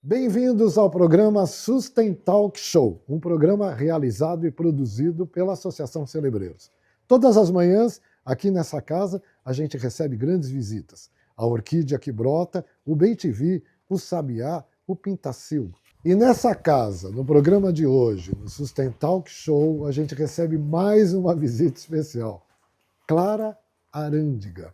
Bem-vindos ao programa Sustentalk Show, um programa realizado e produzido pela Associação Celebreiros. Todas as manhãs, aqui nessa casa, a gente recebe grandes visitas. A orquídea que brota, o bem-te-vi, o sabiá, o pintacilgo. E nessa casa, no programa de hoje, no Sustentalk Show, a gente recebe mais uma visita especial. Clara Arândiga.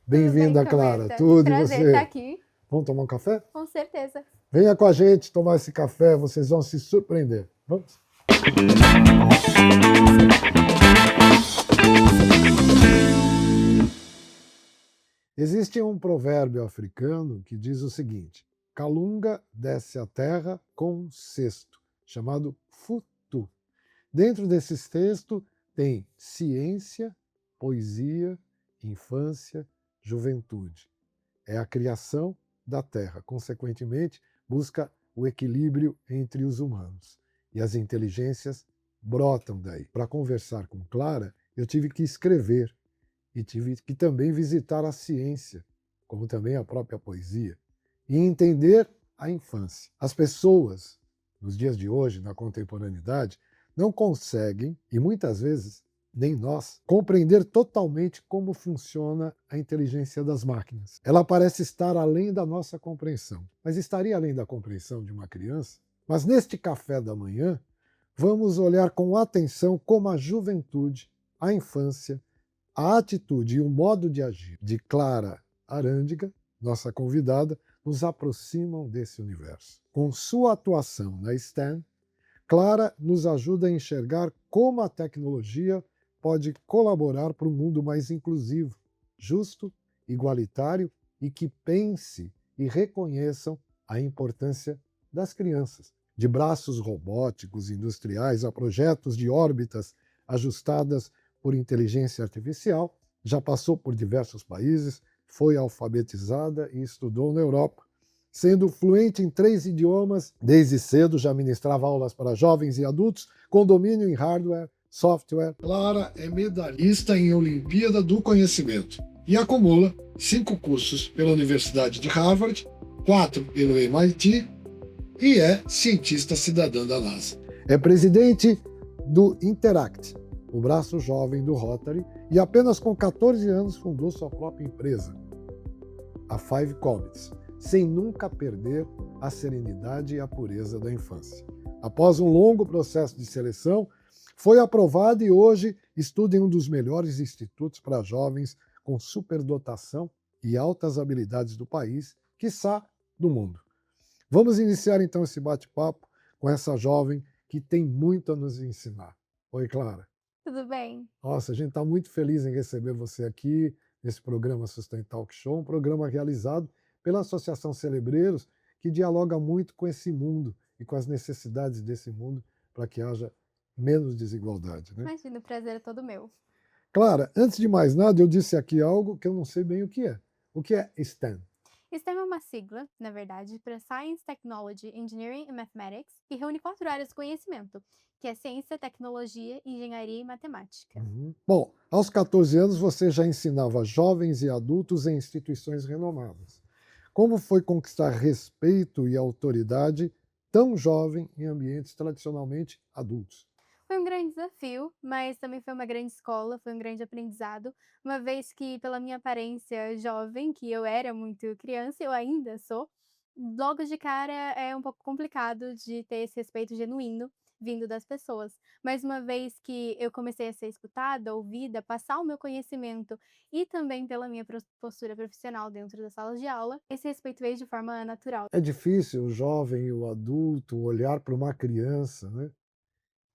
Bem-vinda, Clara. Tudo e Prazer estar você? aqui, Vamos tomar um café? com certeza. Venha com a gente tomar esse café, vocês vão se surpreender. Vamos? Existe um provérbio africano que diz o seguinte: Calunga desce à terra com um cesto, chamado futu. Dentro desse cesto tem ciência, poesia, infância, juventude. É a criação da terra. Consequentemente, busca o equilíbrio entre os humanos. E as inteligências brotam daí. Para conversar com Clara, eu tive que escrever e tive que também visitar a ciência, como também a própria poesia, e entender a infância. As pessoas, nos dias de hoje, na contemporaneidade, não conseguem, e muitas vezes nem nós, compreender totalmente como funciona a inteligência das máquinas. Ela parece estar além da nossa compreensão, mas estaria além da compreensão de uma criança? Mas neste café da manhã, vamos olhar com atenção como a juventude, a infância, a atitude e o modo de agir de Clara Arândiga, nossa convidada, nos aproximam desse universo. Com sua atuação na STEM, Clara nos ajuda a enxergar como a tecnologia pode colaborar para um mundo mais inclusivo, justo, igualitário e que pense e reconheçam a importância das crianças. De braços robóticos industriais a projetos de órbitas ajustadas por inteligência artificial, já passou por diversos países, foi alfabetizada e estudou na Europa. Sendo fluente em 3 idiomas, desde cedo já ministrava aulas para jovens e adultos, com domínio em hardware, software. Clara é medalhista em Olimpíada do Conhecimento e acumula 5 cursos pela Universidade de Harvard, 4 pelo MIT e é cientista cidadã da NASA. É presidente do Interact, o braço jovem do Rotary, e apenas com 14 anos fundou sua própria empresa, a Five Comets, sem nunca perder a serenidade e a pureza da infância. Após um longo processo de seleção, foi aprovado e hoje estuda em um dos melhores institutos para jovens com superdotação e altas habilidades do país, quiçá do mundo. Vamos iniciar então esse bate-papo com essa jovem que tem muito a nos ensinar. Oi, Clara. Tudo bem? Nossa, a gente está muito feliz em receber você aqui nesse programa Sustain Talk Show, um programa realizado pela Associação Celebreiros, que dialoga muito com esse mundo e com as necessidades desse mundo para que haja menos desigualdade, né? Imagina, o prazer é todo meu. Clara, antes de mais nada, eu disse aqui algo que eu não sei bem o que é. O que é STEM? STEM é uma sigla, na verdade, para Science, Technology, Engineering e Mathematics, e reúne 4 áreas de conhecimento, que é ciência, tecnologia, engenharia e matemática. Bom, aos 14 anos você já ensinava jovens e adultos em instituições renomadas. Como foi conquistar respeito e autoridade tão jovem em ambientes tradicionalmente adultos? Foi um grande desafio, mas também foi uma grande escola, foi um grande aprendizado, uma vez que, pela minha aparência jovem, que eu era muito criança, eu ainda sou, logo de cara é um pouco complicado de ter esse respeito genuíno vindo das pessoas. Mas uma vez que eu comecei a ser escutada, ouvida, passar o meu conhecimento e também pela minha postura profissional dentro das salas de aula, esse respeito veio de forma natural. É difícil o jovem e o adulto olhar para uma criança, né,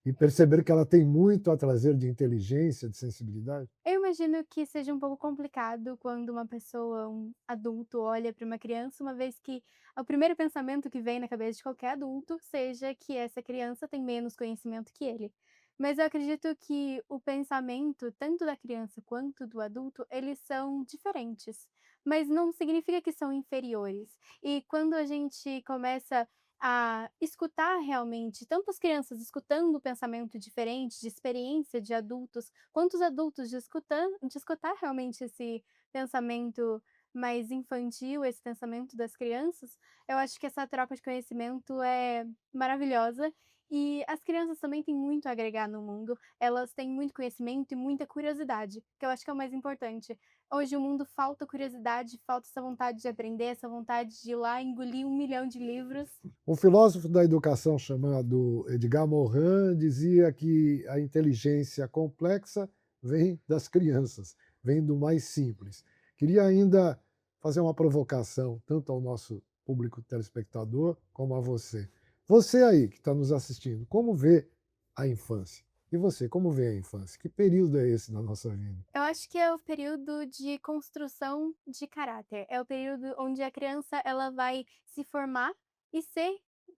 e perceber que ela tem muito a trazer de inteligência, de sensibilidade? Eu imagino que seja um pouco complicado quando uma pessoa, um adulto, olha para uma criança, uma vez que o primeiro pensamento que vem na cabeça de qualquer adulto seja que essa criança tem menos conhecimento que ele. Mas eu acredito que o pensamento, tanto da criança quanto do adulto, eles são diferentes, mas não significa que são inferiores. E quando a gente começa a escutar realmente tantas crianças escutando o pensamento diferente, de experiência de adultos, quanto os adultos de escutar realmente esse pensamento mais infantil, esse pensamento das crianças, eu acho que essa troca de conhecimento é maravilhosa e as crianças também têm muito a agregar no mundo, elas têm muito conhecimento e muita curiosidade, que eu acho que é o mais importante. Hoje o mundo falta curiosidade, falta essa vontade de aprender, essa vontade de ir lá engolir 1 milhão de livros. Um filósofo da educação chamado Edgar Morin dizia que a inteligência complexa vem das crianças, vem do mais simples. Queria ainda fazer uma provocação, tanto ao nosso público telespectador como a você. Você aí que está nos assistindo, como vê a infância? E você, como vê a infância? Que período é esse na nossa vida? Eu acho que é o período de construção de caráter, é o período onde a criança ela vai se formar e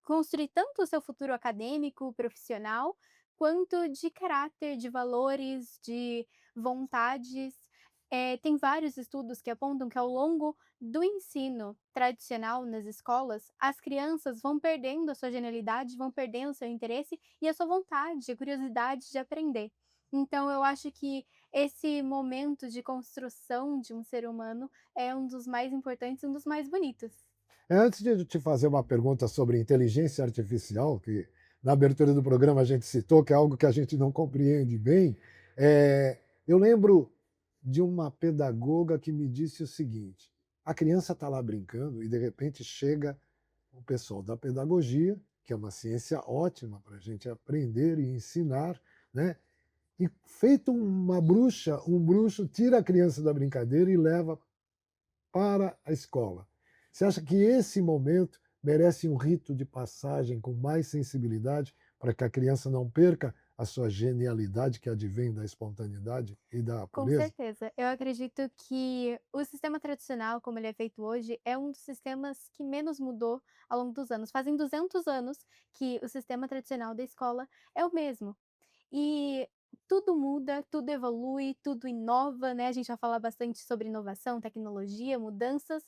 construir tanto o seu futuro acadêmico, profissional, quanto de caráter, de valores, de vontades. Tem vários estudos que apontam que ao longo do ensino tradicional nas escolas, as crianças vão perdendo a sua genialidade, vão perdendo o seu interesse e a sua vontade, a curiosidade de aprender. Então eu acho que esse momento de construção de um ser humano é um dos mais importantes, um dos mais bonitos. Antes de eu te fazer uma pergunta sobre inteligência artificial, que na abertura do programa a gente citou, que é algo que a gente não compreende bem, eu lembro de uma pedagoga que me disse o seguinte: a criança está lá brincando e de repente chega o pessoal da pedagogia, que é uma ciência ótima para a gente aprender e ensinar, né? E feito uma bruxa, um bruxo tira a criança da brincadeira e leva para a escola. Você acha que esse momento merece um rito de passagem com mais sensibilidade para que a criança não perca a sua genialidade que advém da espontaneidade e da Com pureza? certeza. Eu acredito que o sistema tradicional, como ele é feito hoje, é um dos sistemas que menos mudou ao longo dos anos. Fazem 200 anos que o sistema tradicional da escola é o mesmo. E tudo muda, tudo evolui, tudo inova, né? A gente vai falar bastante sobre inovação, tecnologia, mudanças,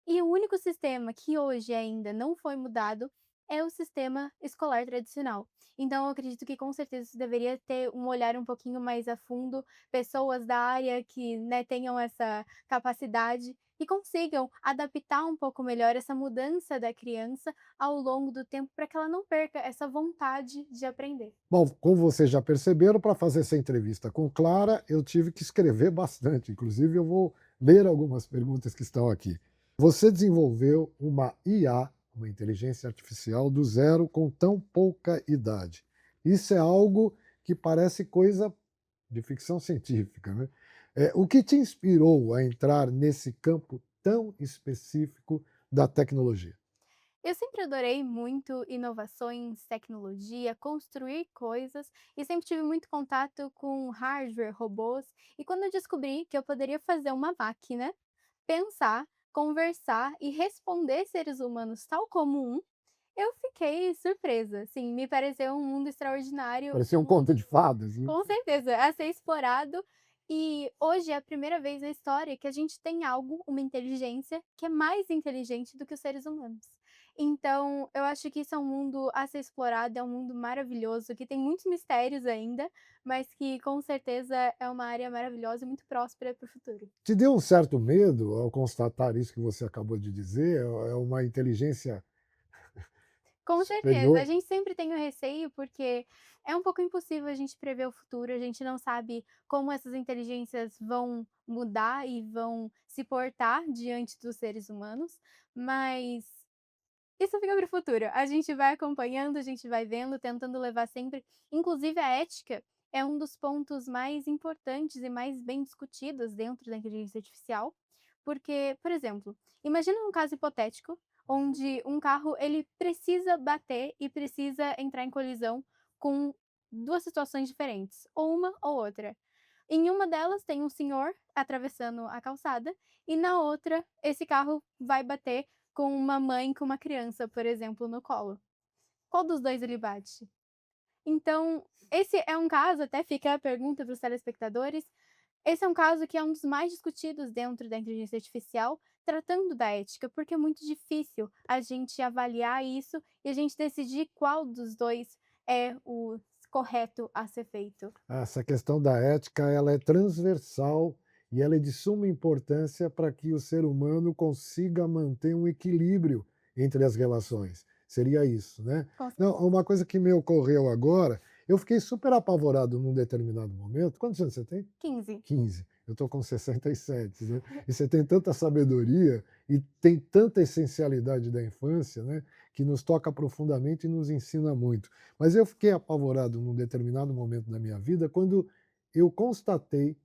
e o único sistema que hoje ainda não foi mudado é o sistema escolar tradicional. Então, eu acredito que com certeza isso deveria ter um olhar um pouquinho mais a fundo, pessoas da área que, né, tenham essa capacidade e consigam adaptar um pouco melhor essa mudança da criança ao longo do tempo para que ela não perca essa vontade de aprender. Bom, como vocês já perceberam, para fazer essa entrevista com Clara, eu tive que escrever bastante. Inclusive, eu vou ler algumas perguntas que estão aqui. Você desenvolveu uma IA, uma inteligência artificial, do zero com tão pouca idade. Isso é algo que parece coisa de ficção científica, né? O que te inspirou a entrar nesse campo tão específico da tecnologia? Eu sempre adorei muito inovações, tecnologia, construir coisas e sempre tive muito contato com hardware, robôs. E quando eu descobri que eu poderia fazer uma máquina pensar, conversar e responder seres humanos tal como um, eu fiquei surpresa. Sim, me pareceu um mundo extraordinário, Parecia um um conto de fadas, né? com certeza, a ser explorado. E hoje é a primeira vez na história que a gente tem algo, uma inteligência, que é mais inteligente do que os seres humanos. Então, eu acho que isso é um mundo a ser explorado, é um mundo maravilhoso, que tem muitos mistérios ainda, mas que com certeza é uma área maravilhosa e muito próspera para o futuro. Te deu um certo medo ao constatar isso que você acabou de dizer? É uma inteligência Com certeza, a superior? gente sempre tem o receio, porque é um pouco impossível a gente prever o futuro, a gente não sabe como essas inteligências vão mudar e vão se portar diante dos seres humanos, mas isso fica para o futuro. A gente vai acompanhando, a gente vai vendo, tentando levar sempre, inclusive a ética é um dos pontos mais importantes e mais bem discutidos dentro da inteligência artificial, porque, por exemplo, imagina um caso hipotético onde um carro ele precisa bater e precisa entrar em colisão com 2 situações diferentes, ou uma ou outra. Em uma delas tem um senhor atravessando a calçada e na outra esse carro vai bater com uma mãe com uma criança, por exemplo, no colo. Qual dos 2 ele bate? Então, esse é um caso, até fica a pergunta para os telespectadores, esse é um caso que é um dos mais discutidos dentro da inteligência artificial, tratando da ética, porque é muito difícil a gente avaliar isso e a gente decidir qual dos 2 é o correto a ser feito. Essa questão da ética, ela é transversal e ela é de suma importância para que o ser humano consiga manter um equilíbrio entre as relações. Seria isso, né? Com Não, certeza. uma coisa que me ocorreu agora, eu fiquei super apavorado num determinado momento. Quantos anos você tem? 15. 15. Eu estou com 67, né? E você tem tanta sabedoria e tem tanta essencialidade da infância, né? Que nos toca profundamente e nos ensina muito. Mas eu fiquei apavorado num determinado momento da minha vida quando eu constatei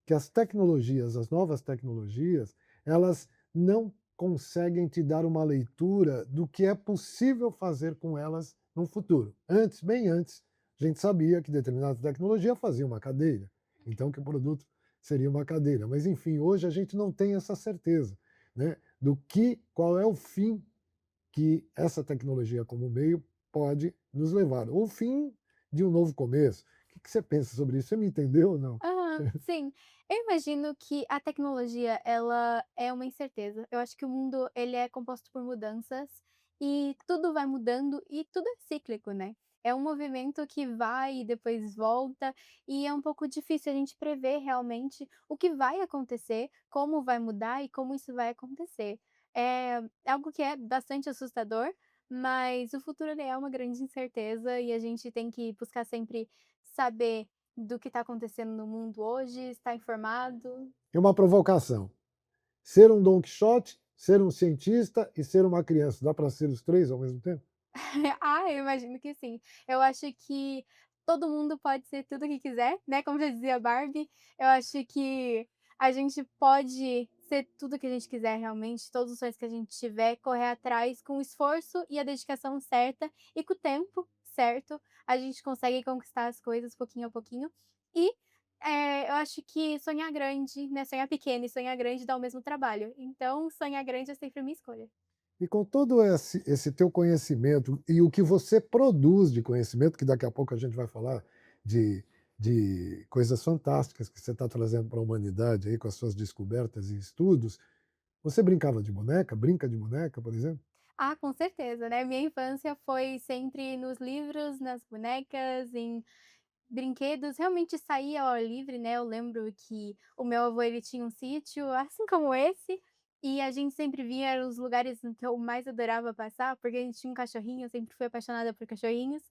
que as tecnologias, as novas tecnologias, elas não conseguem te dar uma leitura do que é possível fazer com elas no futuro. Antes, bem antes, a gente sabia que determinada tecnologia fazia uma cadeira, então que o produto seria uma cadeira. Mas enfim, hoje a gente não tem essa certeza, né, do que, qual é o fim que essa tecnologia como meio pode nos levar, ou o fim de um novo começo. O que você pensa sobre isso? Você me entendeu ou não? Aham, sim. Eu imagino que a tecnologia, ela é uma incerteza. Eu acho que o mundo, ele é composto por mudanças e tudo vai mudando e tudo é cíclico, né. É um movimento que vai e depois volta, e é um pouco difícil a gente prever realmente o que vai acontecer, como vai mudar e como isso vai acontecer. É algo que é bastante assustador, mas o futuro ele é uma grande incerteza e a gente tem que buscar sempre saber do que está acontecendo no mundo hoje, estar informado. É uma provocação. Ser um Don Quixote, ser um cientista e ser uma criança. Dá para ser os 3 ao mesmo tempo? Ah, eu imagino que sim. Eu acho que todo mundo pode ser tudo o que quiser, né, como já dizia a Barbie. Eu acho que a gente pode ser tudo o que a gente quiser realmente, todos os sonhos que a gente tiver, correr atrás com o esforço e a dedicação certa e com o tempo certo, a gente consegue conquistar as coisas pouquinho a pouquinho. E, eu acho que sonhar grande, né, sonhar pequeno e sonhar grande dá o mesmo trabalho. Então sonhar grande é sempre a minha escolha. E com todo esse teu conhecimento e o que você produz de conhecimento, que daqui a pouco a gente vai falar de, de coisas fantásticas que você está trazendo para a humanidade aí com as suas descobertas e estudos, você brincava de boneca? Brinca de boneca, por exemplo? Ah, com certeza, né, minha infância foi sempre nos livros, nas bonecas, em brinquedos, realmente saía ao ar livre, né, eu lembro que o meu avô ele tinha um sítio, assim como esse, e a gente sempre via, eram os lugares em que eu mais adorava passar, porque a gente tinha um cachorrinho, eu sempre fui apaixonada por cachorrinhos.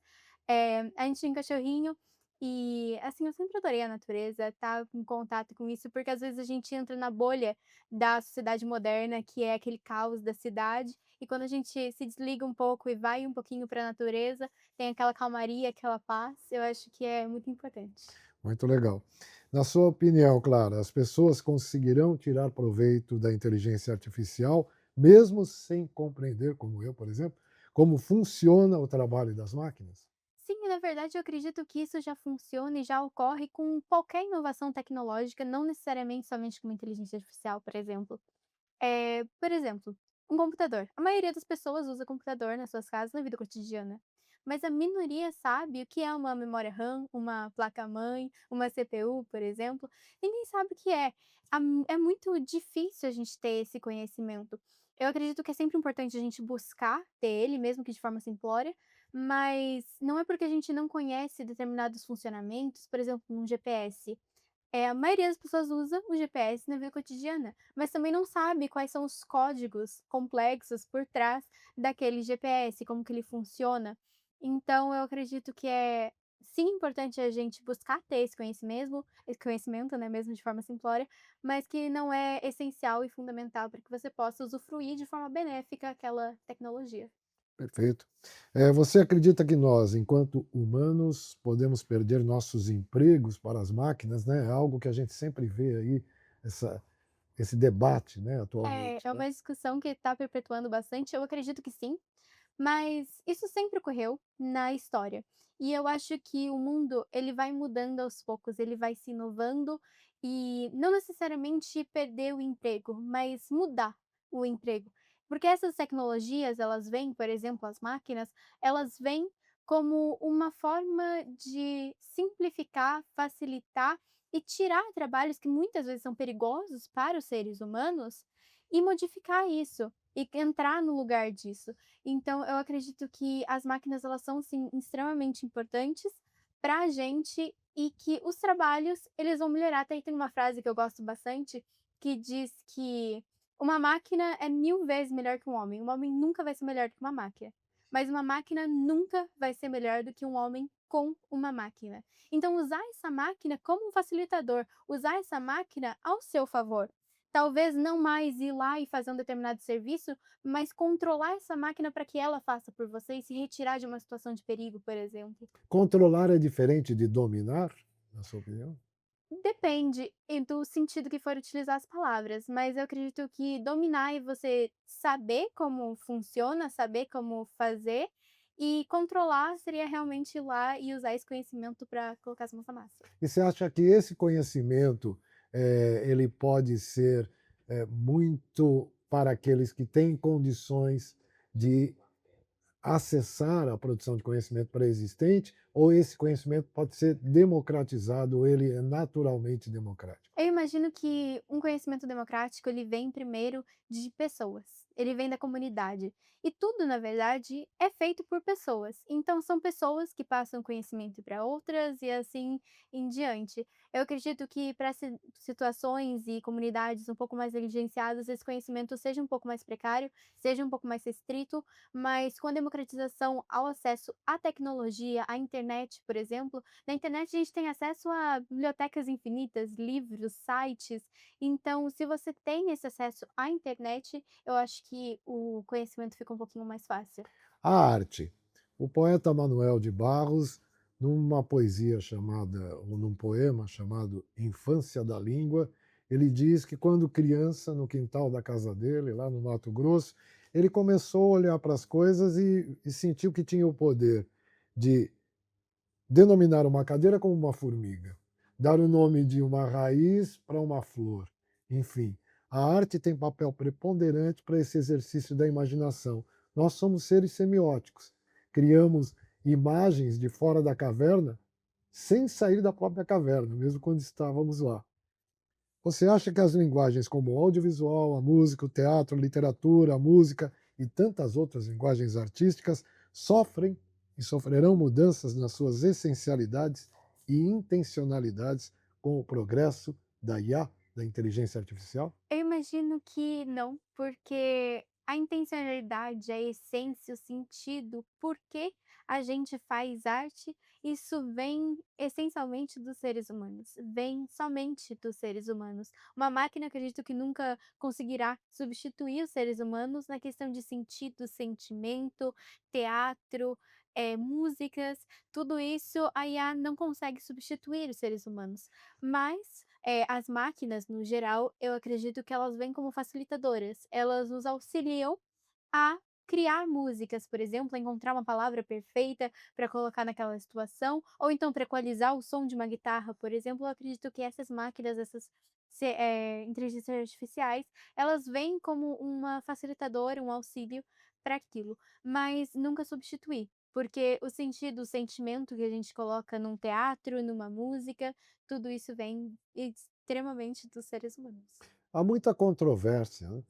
A gente tinha um cachorrinho e, assim, eu sempre adorei a natureza, estar em contato com isso, porque às vezes a gente entra na bolha da sociedade moderna, que é aquele caos da cidade, e quando a gente se desliga um pouco e vai um pouquinho para a natureza, tem aquela calmaria, aquela paz, eu acho que é muito importante. Muito legal. Na sua opinião, Clara, as pessoas conseguirão tirar proveito da inteligência artificial, mesmo sem compreender, como eu, por exemplo, como funciona o trabalho das máquinas? Sim, na verdade eu acredito que isso já funciona e já ocorre com qualquer inovação tecnológica, não necessariamente somente com inteligência artificial, por exemplo. Por exemplo, um computador. A maioria das pessoas usa computador nas suas casas na vida cotidiana, mas a minoria sabe o que é uma memória RAM, uma placa-mãe, uma CPU, por exemplo. Ninguém sabe o que é. É muito difícil a gente ter esse conhecimento. Eu acredito que é sempre importante a gente buscar ter ele, mesmo que de forma simplória, mas não é porque a gente não conhece determinados funcionamentos, por exemplo, um GPS. A maioria das pessoas usa o GPS na vida cotidiana, mas também não sabe quais são os códigos complexos por trás daquele GPS, como que ele funciona. Então eu acredito que é sim importante a gente buscar ter esse conhecimento, né, mesmo de forma simplória, mas que não é essencial e fundamental para que você possa usufruir de forma benéfica aquela tecnologia. Perfeito. Você acredita que nós, enquanto humanos, podemos perder nossos empregos para as máquinas, né? É algo que a gente sempre vê aí, essa, esse debate, né, atualmente, É né? uma discussão que está perpetuando bastante, eu acredito que sim. Mas isso sempre ocorreu na história. E eu acho que o mundo, ele vai mudando aos poucos, ele vai se inovando e não necessariamente perder o emprego, mas mudar o emprego. Porque essas tecnologias, elas vêm, por exemplo, as máquinas, elas vêm como uma forma de simplificar, facilitar e tirar trabalhos que muitas vezes são perigosos para os seres humanos e modificar isso e entrar no lugar disso. Então eu acredito que as máquinas elas são sim extremamente importantes para a gente e que os trabalhos, eles vão melhorar. Até tem uma frase que eu gosto bastante, que diz que uma máquina é 1000 vezes melhor que um homem nunca vai ser melhor do que uma máquina, mas uma máquina nunca vai ser melhor do que um homem com uma máquina. Então usar essa máquina como um facilitador, usar essa máquina ao seu favor. Talvez não mais ir lá e fazer um determinado serviço, mas controlar essa máquina para que ela faça por você e se retirar de uma situação de perigo, por exemplo. Controlar é diferente de dominar, na sua opinião? Depende do sentido que for utilizar as palavras, mas eu acredito que dominar é você saber como funciona, saber como fazer, e controlar seria realmente ir lá e usar esse conhecimento para colocar as mãos na massa. E você acha que esse conhecimento, ele pode ser, muito para aqueles que têm condições de acessar a produção de conhecimento pré-existente, ou esse conhecimento pode ser democratizado, ou ele é naturalmente democrático? Eu imagino que um conhecimento democrático, ele vem primeiro de pessoas, ele vem da comunidade. E tudo, na verdade, é feito por pessoas. Então, são pessoas que passam conhecimento para outras e assim em diante. Eu acredito que para situações e comunidades um pouco mais negligenciadas, esse conhecimento seja um pouco mais precário, seja um pouco mais restrito, mas com a democratização ao acesso à tecnologia, à internet, por exemplo, na internet a gente tem acesso a bibliotecas infinitas, livros, sites, então se você tem esse acesso à internet, eu acho que o conhecimento fica um pouquinho mais fácil. A arte. O poeta Manuel de Barros, numa poesia chamada, ou num poema chamado Infância da Língua, ele diz que quando criança, no quintal da casa dele, lá no Mato Grosso, ele começou a olhar para as coisas e sentiu que tinha o poder de denominar uma cadeira como uma formiga, dar o nome de uma raiz para uma flor, enfim. A arte tem papel preponderante para esse exercício da imaginação. Nós somos seres semióticos, criamos imagens de fora da caverna sem sair da própria caverna, mesmo quando estávamos lá. Você acha que as linguagens como o audiovisual, a música, o teatro, a literatura, a música e tantas outras linguagens artísticas sofrem e sofrerão mudanças nas suas essencialidades e intencionalidades com o progresso da IA, da inteligência artificial? Eu imagino que não, porque a intencionalidade, a essência, o sentido, por que a gente faz arte, isso vem essencialmente dos seres humanos, vem somente dos seres humanos. Uma máquina, acredito que nunca conseguirá substituir os seres humanos na questão de sentido, sentimento, teatro, músicas, tudo isso a IA não consegue substituir os seres humanos. Mas as máquinas, no geral, eu acredito que elas vêm como facilitadoras. Elas nos auxiliam a criar músicas, por exemplo, a encontrar uma palavra perfeita para colocar naquela situação, ou então para equalizar o som de uma guitarra, por exemplo. Eu acredito que essas máquinas, essas inteligências artificiais, elas vêm como uma facilitadora, um auxílio para aquilo, mas nunca substituir. Porque o sentido, o sentimento que a gente coloca num teatro, numa música, tudo isso vem extremamente dos seres humanos. Há muita controvérsia, né?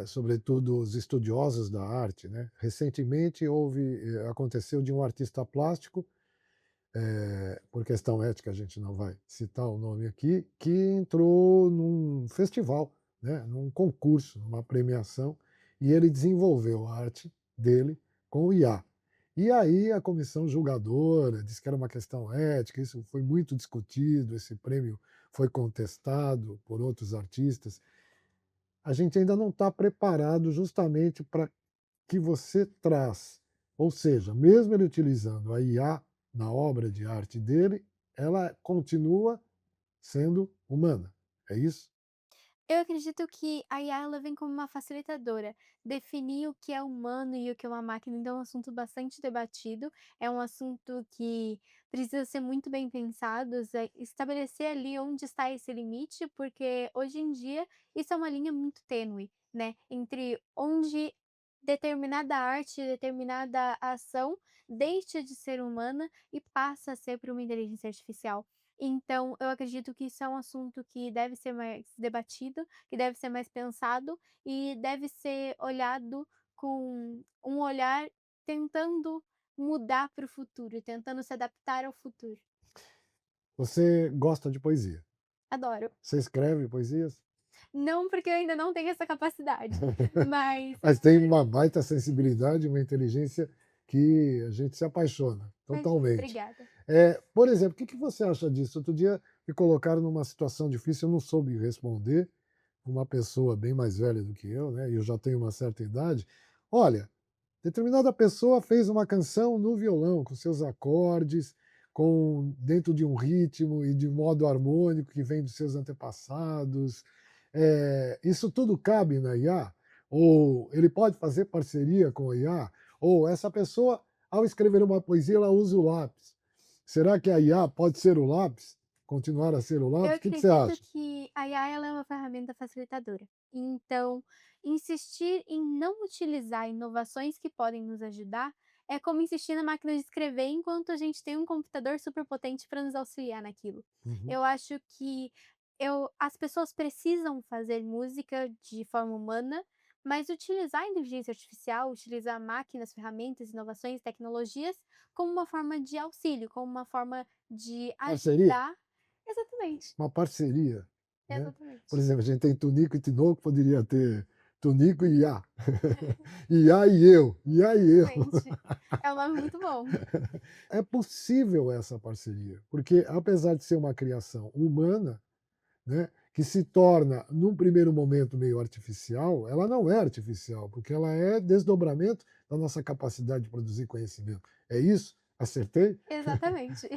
Sobretudo os estudiosos da arte, né? Recentemente aconteceu de um artista plástico, por questão ética a gente não vai citar o nome aqui, que entrou num festival, né, num concurso, numa premiação, e ele desenvolveu a arte dele com o IA. E aí a comissão julgadora disse que era uma questão ética, isso foi muito discutido, esse prêmio foi contestado por outros artistas. A gente ainda não está preparado justamente para que você traz. Ou seja, mesmo ele utilizando a IA na obra de arte dele, ela continua sendo humana. É isso? Eu acredito que a IA ela vem como uma facilitadora. Definir o que é humano e o que é uma máquina, então é um assunto bastante debatido, é um assunto que precisa ser muito bem pensado, estabelecer ali onde está esse limite, porque hoje em dia isso é uma linha muito tênue, né, entre onde determinada arte, determinada ação deixa de ser humana e passa a ser para uma inteligência artificial. Então, eu acredito que isso é um assunto que deve ser mais debatido, que deve ser mais pensado e deve ser olhado com um olhar tentando mudar para o futuro, tentando se adaptar ao futuro. Você gosta de poesia? Adoro. Você escreve poesias? Não, porque eu ainda não tenho essa capacidade, mas Mas tem uma baita sensibilidade, uma inteligência que a gente se apaixona imagina, totalmente. obrigada. Por exemplo, o que que você acha disso? Outro dia me colocaram numa situação difícil, eu não soube responder, uma pessoa bem mais velha do que eu, né, e eu já tenho uma certa idade. Olha, determinada pessoa fez uma canção no violão, com seus acordes, com dentro de um ritmo e de modo harmônico que vem dos seus antepassados. Isso tudo cabe na IA? Ou ele pode fazer parceria com a IA? Ou essa pessoa, ao escrever uma poesia, ela usa o lápis. Será que a IA pode ser o lápis? Continuar a ser o Eu lápis? O que que você acredito acha? que a IA ela é uma ferramenta facilitadora. Então, insistir em não utilizar inovações que podem nos ajudar é como insistir na máquina de escrever enquanto a gente tem um computador super potente para nos auxiliar naquilo. Uhum. Eu acho que as pessoas precisam fazer música de forma humana, mas utilizar a inteligência artificial, utilizar máquinas, ferramentas, inovações, tecnologias como uma forma de auxílio, como uma forma de Parceria? ajudar. Exatamente. Uma parceria, né. Por Exatamente. exemplo, a gente tem Tunico e Tinoco, poderia ter Tunico e Iá. Iá e eu, Iá e eu. Exatamente. É um nome muito bom. É possível essa parceria, porque apesar de ser uma criação humana, né, que se torna, num primeiro momento, meio artificial, ela não é artificial, porque ela é desdobramento da nossa capacidade de produzir conhecimento. É isso? Acertei? Exatamente.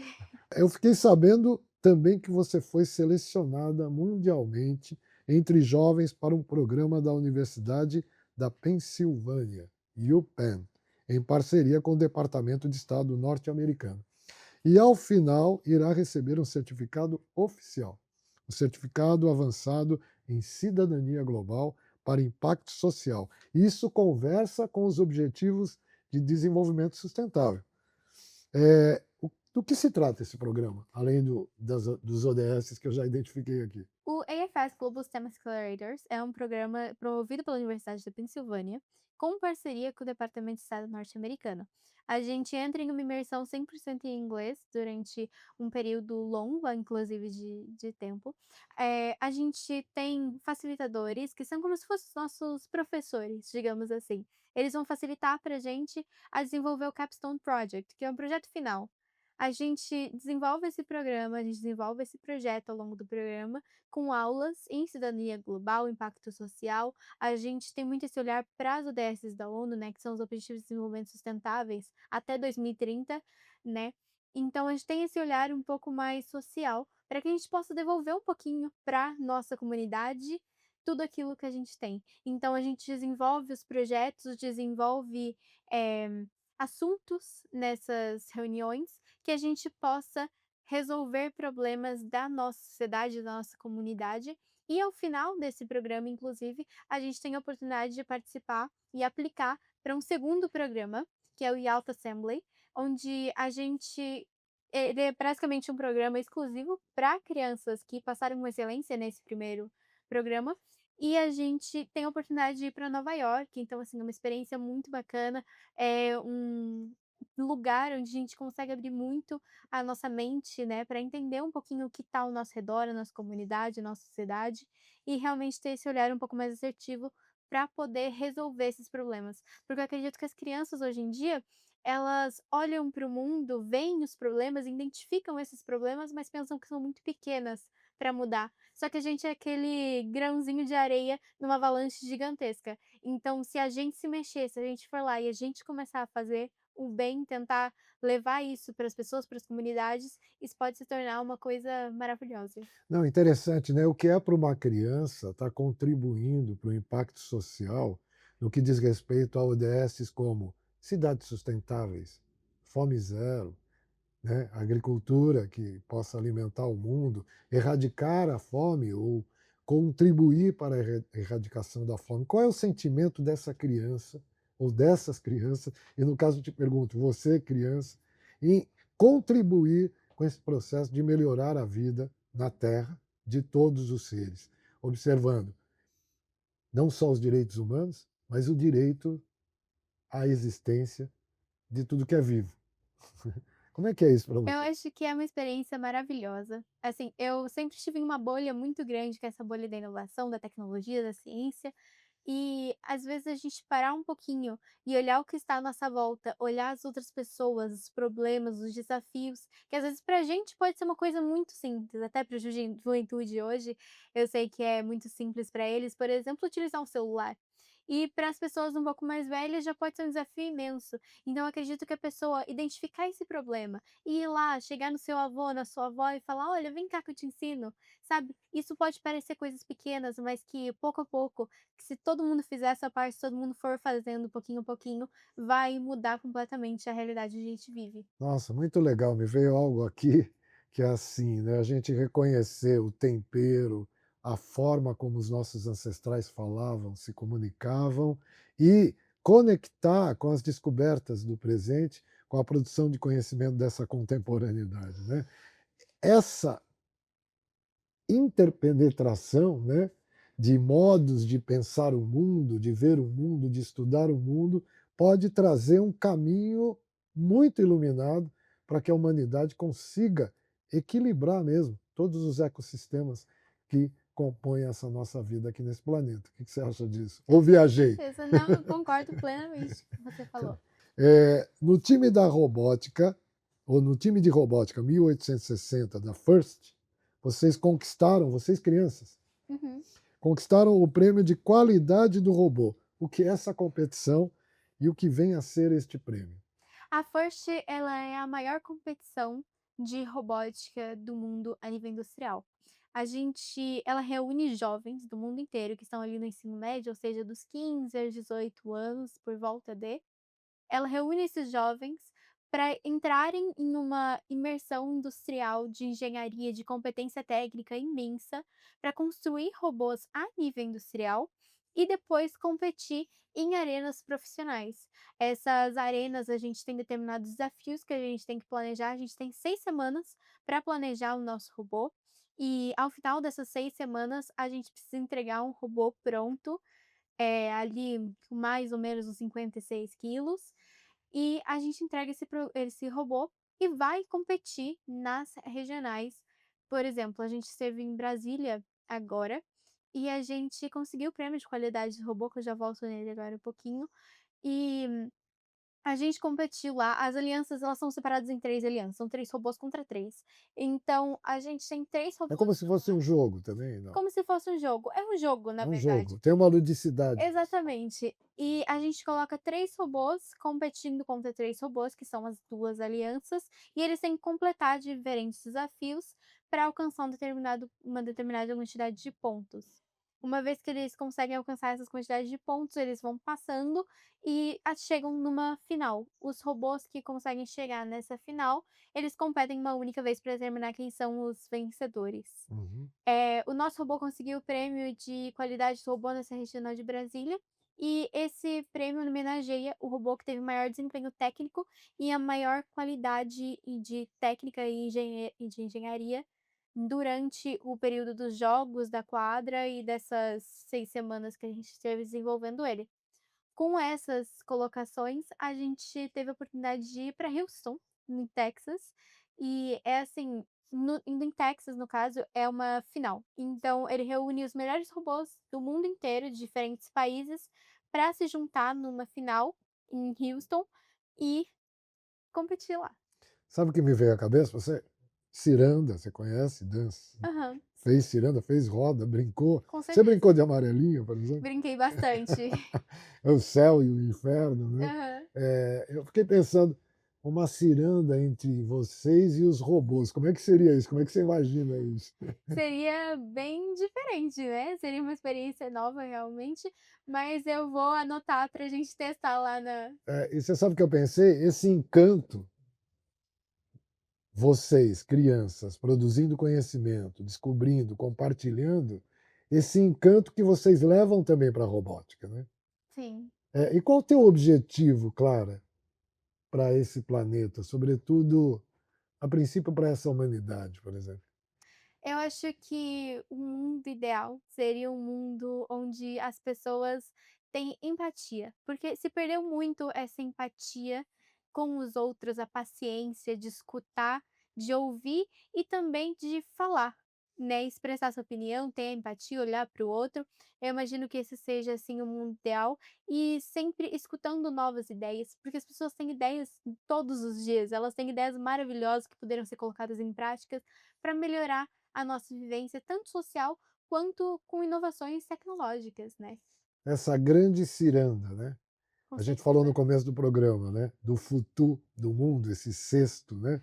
Eu fiquei sabendo também que você foi selecionada mundialmente entre jovens para um programa da Universidade da Pensilvânia, UPenn, em parceria com o Departamento de Estado norte-americano. E ao final irá receber um certificado oficial, o certificado avançado em cidadania global para impacto social. Isso conversa com os objetivos de desenvolvimento sustentável. Do que se trata esse programa, além dos ODS que eu já identifiquei aqui? O AFS Global STEM Accelerators é um programa promovido pela Universidade da Pensilvânia, com parceria com o Departamento de Estado norte-americano. A gente entra em uma imersão 100% em inglês durante um período longo, inclusive de tempo. A gente tem facilitadores que são como se fossem os nossos professores, digamos assim. Eles vão facilitar para a gente a desenvolver o Capstone Project, que é um projeto final. A gente desenvolve esse programa, a gente desenvolve esse projeto ao longo do programa, com aulas em cidadania global, impacto social. A gente tem muito esse olhar para as ODS da ONU, né, que são os Objetivos de Desenvolvimento Sustentáveis até 2030, né. Então a gente tem esse olhar um pouco mais social, para que a gente possa devolver um pouquinho para nossa comunidade tudo aquilo que a gente tem. Então a gente desenvolve os projetos, desenvolve, assuntos nessas reuniões, que a gente possa resolver problemas da nossa sociedade, da nossa comunidade. E ao final desse programa, inclusive, a gente tem a oportunidade de participar e aplicar para um segundo programa, que é o Yalta Assembly, onde a gente ele é praticamente um programa exclusivo para crianças que passaram com excelência nesse primeiro programa, e a gente tem a oportunidade de ir para Nova York, então, assim, é uma experiência muito bacana, é um lugar onde a gente consegue abrir muito a nossa mente, né, para entender um pouquinho o que está ao nosso redor, a nossa comunidade, a nossa sociedade, e realmente ter esse olhar um pouco mais assertivo para poder resolver esses problemas. Porque eu acredito que as crianças hoje em dia, elas olham para o mundo, veem os problemas, identificam esses problemas, mas pensam que são muito pequenas para mudar. Só que a gente é aquele grãozinho de areia numa avalanche gigantesca. Então, se a gente se mexer, se a gente for lá e a gente começar a fazer o bem, tentar levar isso para as pessoas, para as comunidades, isso pode se tornar uma coisa maravilhosa. Não, interessante, né? O que é para uma criança está contribuindo para o impacto social no que diz respeito a ODS como cidades sustentáveis, fome zero, né? Agricultura que possa alimentar o mundo, erradicar a fome ou contribuir para a erradicação da fome. Qual é o sentimento dessa criança ou dessas crianças? E no caso eu te pergunto, você criança, em contribuir com esse processo de melhorar a vida na Terra de todos os seres, observando não só os direitos humanos, mas o direito à existência de tudo que é vivo. Como é que é isso para Eu você? acho que é uma experiência maravilhosa. Assim, eu sempre estive em uma bolha muito grande, que é essa bolha da inovação, da tecnologia, da ciência, e às vezes a gente parar um pouquinho e olhar o que está à nossa volta, olhar as outras pessoas, os problemas, os desafios, que às vezes pra gente pode ser uma coisa muito simples, até pra juventude hoje, eu sei que é muito simples para eles, por exemplo, utilizar um celular. E para as pessoas um pouco mais velhas já pode ser um desafio imenso. Então eu acredito que a pessoa identificar esse problema e ir lá, chegar no seu avô, na sua avó e falar: "Olha, vem cá que eu te ensino", sabe. Isso pode parecer coisas pequenas, mas que pouco a pouco, que se todo mundo fizer essa parte, se todo mundo for fazendo pouquinho a pouquinho, vai mudar completamente a realidade que a gente vive. Nossa, muito legal. Me veio algo aqui que é assim, né? A gente reconhecer o tempero, a forma como os nossos ancestrais falavam, se comunicavam e conectar com as descobertas do presente, com a produção de conhecimento dessa contemporaneidade, né? Essa interpenetração, né, de modos de pensar o mundo, de ver o mundo, de estudar o mundo, pode trazer um caminho muito iluminado para que a humanidade consiga equilibrar mesmo todos os ecossistemas que compõem essa nossa vida aqui nesse planeta. O que você acha disso? Ou Com viajei? certeza. Não, eu concordo plenamente com o que você Então, falou. no time da robótica, ou no time de robótica 1860 da FIRST, vocês conquistaram, vocês crianças, Uhum. conquistaram o prêmio de qualidade do robô. O que é essa competição e o que vem a ser este prêmio? A FIRST, ela é a maior competição de robótica do mundo a nível industrial. Ela reúne jovens do mundo inteiro que estão ali no ensino médio, ou seja, dos 15 aos 18 anos, por volta de. Ela reúne esses jovens para entrarem em uma imersão industrial de engenharia, de competência técnica imensa, para construir robôs a nível industrial e depois competir em arenas profissionais. Essas arenas, a gente tem determinados desafios que a gente tem que planejar. A gente tem 6 semanas para planejar o nosso robô e, ao final dessas 6 semanas, a gente precisa entregar um robô pronto, ali com mais ou menos uns 56 quilos, e a gente entrega esse robô e vai competir nas regionais. Por exemplo, a gente esteve em Brasília agora, e a gente conseguiu o prêmio de qualidade do robô, que eu já volto nele agora um pouquinho, e a gente competiu lá. As alianças, elas são separadas em 3 alianças, são 3 robôs contra 3. Então a gente tem 3 É robôs como se fosse um jogo também, não? como se fosse um jogo. É um jogo, na É um verdade. jogo, tem uma ludicidade nisso. Exatamente. E a gente coloca 3 robôs competindo contra 3 robôs, que são as 2 alianças, e eles têm que completar diferentes desafios para alcançar uma determinada quantidade de pontos. Uma vez que eles conseguem alcançar essas quantidades de pontos, eles vão passando e chegam numa final. Os robôs que conseguem chegar nessa final, eles competem uma única vez para determinar quem são os vencedores. Uhum. O nosso robô conseguiu o prêmio de qualidade do robô nessa regional de Brasília, e esse prêmio homenageia o robô que teve o maior desempenho técnico e a maior qualidade de técnica e de engenharia durante o período dos jogos, da quadra e dessas 6 semanas que a gente esteve desenvolvendo ele. Com essas colocações, a gente teve a oportunidade de ir para Houston, em Texas, e é assim, indo em Texas, no caso, é uma final. Então ele reúne os melhores robôs do mundo inteiro, de diferentes países, para se juntar numa final em Houston e competir lá. Sabe o que me veio à cabeça? Você, ciranda, você conhece, dança? Aham, Fez ciranda, fez roda, brincou. com Você certeza. brincou de amarelinho, por exemplo? Brinquei bastante. É o céu e o inferno, né? Aham. Eu fiquei pensando, uma ciranda entre vocês e os robôs, como é que seria isso? Como é que você imagina isso? Seria bem diferente, né, seria uma experiência nova realmente, mas eu vou anotar pra gente testar lá na. E você sabe o que eu pensei? Esse encanto, vocês, crianças, produzindo conhecimento, descobrindo, compartilhando, esse encanto que vocês levam também para a robótica, né? Sim. E qual o teu objetivo, Clara, para esse planeta, sobretudo, a princípio, para essa humanidade, por exemplo? Eu acho que o mundo ideal seria um mundo onde as pessoas têm empatia, porque se perdeu muito essa empatia com os outros, a paciência de escutar, de ouvir e também de falar, né, expressar sua opinião, ter empatia, olhar para o outro. Eu imagino que esse seja, assim, o mundo ideal e sempre escutando novas ideias, porque as pessoas têm ideias todos os dias, elas têm ideias maravilhosas que poderão ser colocadas em práticas para melhorar a nossa vivência, tanto social quanto com inovações tecnológicas, né. Essa grande ciranda, né? Com A gente falou no certeza. começo do programa, né, do futu do mundo, esse cesto, né,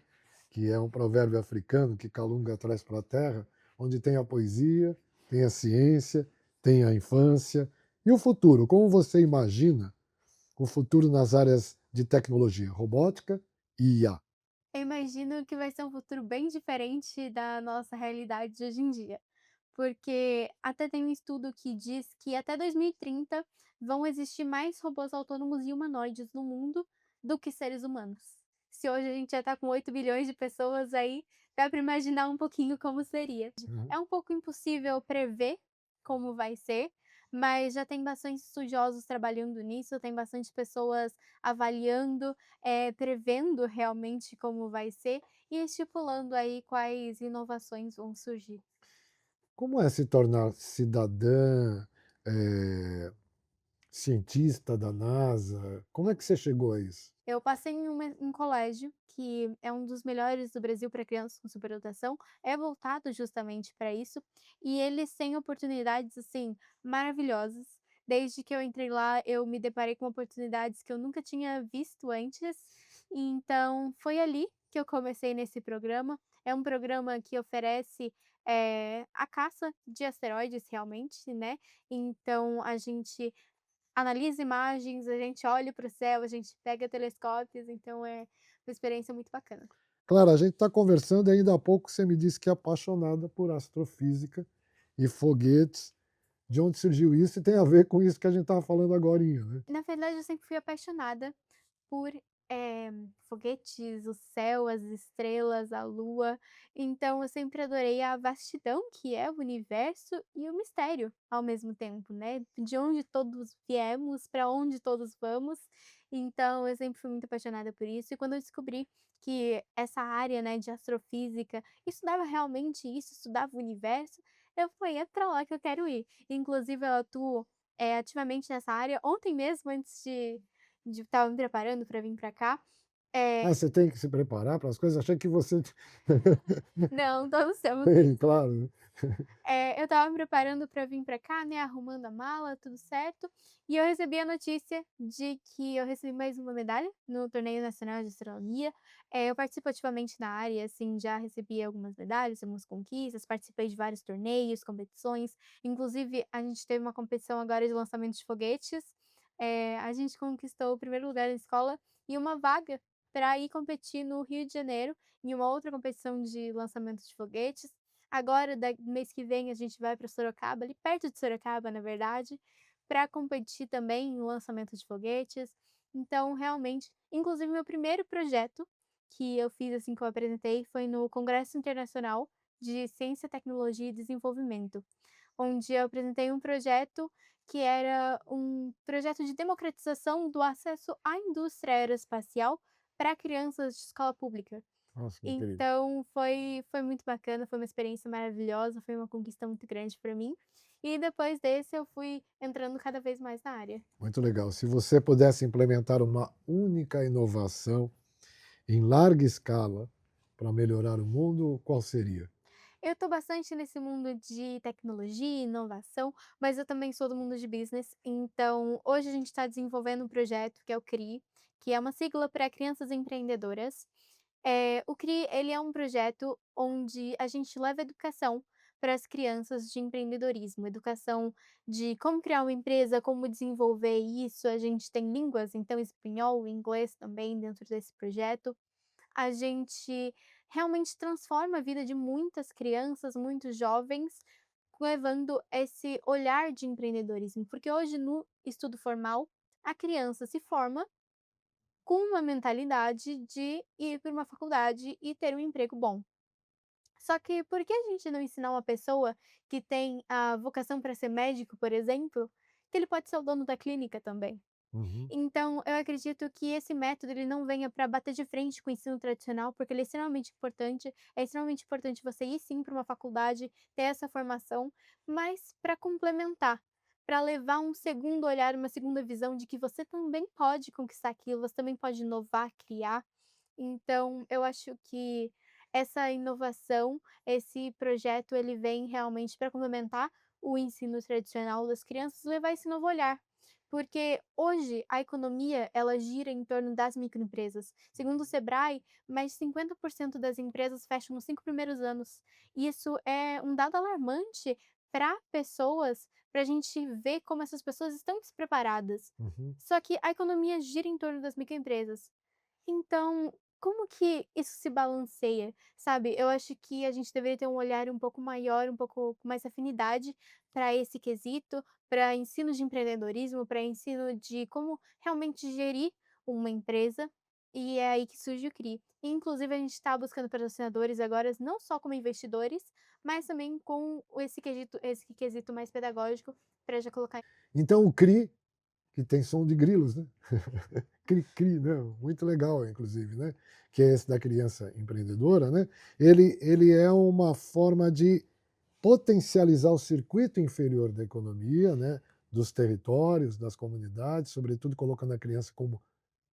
que é um provérbio africano que Calunga traz para a Terra, onde tem a poesia, tem a ciência, tem a infância. E o futuro? Como você imagina o futuro nas áreas de tecnologia, robótica e IA? Eu imagino que vai ser um futuro bem diferente da nossa realidade de hoje em dia, porque até tem um estudo que diz que até 2030 vão existir mais robôs autônomos e humanoides no mundo do que seres humanos. Se hoje a gente já está com 8 bilhões de pessoas aí, dá para imaginar um pouquinho como seria. Uhum. É um pouco impossível prever como vai ser, mas já tem bastante estudiosos trabalhando nisso, tem bastante pessoas avaliando, prevendo realmente como vai ser e estipulando aí quais inovações vão surgir. Como é se tornar cidadã, eh, cientista da NASA? Como é que você chegou a isso? Eu passei em um colégio que é um dos melhores do Brasil para crianças com superdotação, é voltado justamente para isso, e eles têm oportunidades, assim, maravilhosas. Desde que eu entrei lá, eu me deparei com oportunidades que eu nunca tinha visto antes, então foi ali que eu comecei nesse programa. É um programa que oferece, a caça de asteroides realmente, né, então a gente analisa imagens, a gente olha para o céu, a gente pega telescópios, então é uma experiência muito bacana. Claro, a gente está conversando e ainda há pouco você me disse que é apaixonada por astrofísica e foguetes. De onde surgiu isso? E tem a ver com isso que a gente estava falando agorinha, né? Na verdade, eu sempre fui apaixonada por, foguetes, o céu, as estrelas, a lua, então eu sempre adorei a vastidão que é o universo e o mistério ao mesmo tempo, né, de onde todos viemos, para onde todos vamos, então eu sempre fui muito apaixonada por isso e quando eu descobri que essa área, né, de astrofísica estudava realmente isso, estudava o universo, eu falei: "É pra lá que eu quero ir". Inclusive eu atuo, ativamente nessa área. Ontem mesmo, antes de estava me preparando para vir para cá, Ah, eh você tem que se preparar para as coisas? Achei que você não, todos temos tem, isso. claro, né? Eu estava me preparando para vir para cá, né, arrumando a mala, tudo certo, e eu recebi a notícia de que eu recebi mais uma medalha no Torneio Nacional de Astronomia. Eu participo ativamente na área, assim, já recebi algumas medalhas, algumas conquistas, participei de vários torneios, competições, inclusive a gente teve uma competição agora de lançamento de foguetes, a gente conquistou o primeiro lugar na escola e uma vaga para ir competir no Rio de Janeiro, em uma outra competição de lançamento de foguetes. Agora, mês que vem, a gente vai para Sorocaba, ali perto de Sorocaba, na verdade, para competir também no lançamento de foguetes. Então, realmente, inclusive meu primeiro projeto que eu fiz, assim, que eu apresentei, foi no Congresso Internacional de Ciência, Tecnologia e Desenvolvimento, onde eu apresentei um projeto que era um projeto de democratização do acesso à indústria aeroespacial para crianças de escola pública. Nossa, que incrível. Então foi muito bacana, foi uma experiência maravilhosa, foi uma conquista muito grande para mim. E depois desse eu fui entrando cada vez mais na área. Muito legal. Se você pudesse implementar uma única inovação em larga escala para melhorar o mundo, qual seria? Eu estou bastante nesse mundo de tecnologia, inovação, mas eu também sou do mundo de business, então hoje a gente está desenvolvendo um projeto que é o CRI, que é uma sigla para Crianças Empreendedoras. O CRI, ele é um projeto onde a gente leva educação para as crianças de empreendedorismo, educação de como criar uma empresa, como desenvolver isso. A gente tem línguas, então espanhol e inglês também dentro desse projeto. A gente realmente transforma a vida de muitas crianças, muitos jovens, levando esse olhar de empreendedorismo, porque hoje no estudo formal, a criança se forma com uma mentalidade de ir para uma faculdade e ter um emprego bom. Só que por que a gente não ensinar uma pessoa que tem a vocação para ser médico, por exemplo, que ele pode ser o dono da clínica também? Uhum. Então, eu acredito que esse método ele não venha para bater de frente com o ensino tradicional, porque ele é extremamente importante. É extremamente importante você ir sim para uma faculdade, ter essa formação, mas para complementar, para levar um segundo olhar, uma segunda visão de que você também pode conquistar aquilo, você também pode inovar, criar. Então, eu acho que essa inovação, esse projeto, ele vem realmente para complementar o ensino tradicional das crianças, levar esse novo olhar. Porque hoje a economia, ela gira em torno das microempresas. Segundo o Sebrae, mais de 50% das empresas fecham nos 5 primeiros anos. E isso é um dado alarmante para pessoas, para a gente ver como essas pessoas estão despreparadas. Uhum. Só que a economia gira em torno das microempresas. Então, como que isso se balanceia, sabe? Eu acho que a gente deveria ter um olhar um pouco maior, um pouco com mais afinidade para esse quesito, para ensino de empreendedorismo, para ensino de como realmente gerir uma empresa, e é aí que surge o CRI. E, inclusive, a gente está buscando patrocinadores agora, não só como investidores, mas também com esse quesito mais pedagógico, para já colocar. Então o CRI, que tem som de grilos, né? Cri-cri, né? Muito legal, inclusive, né? Que é esse da criança empreendedora, né? Ele é uma forma de potencializar o circuito inferior da economia, né? Dos territórios, das comunidades, sobretudo colocando a criança como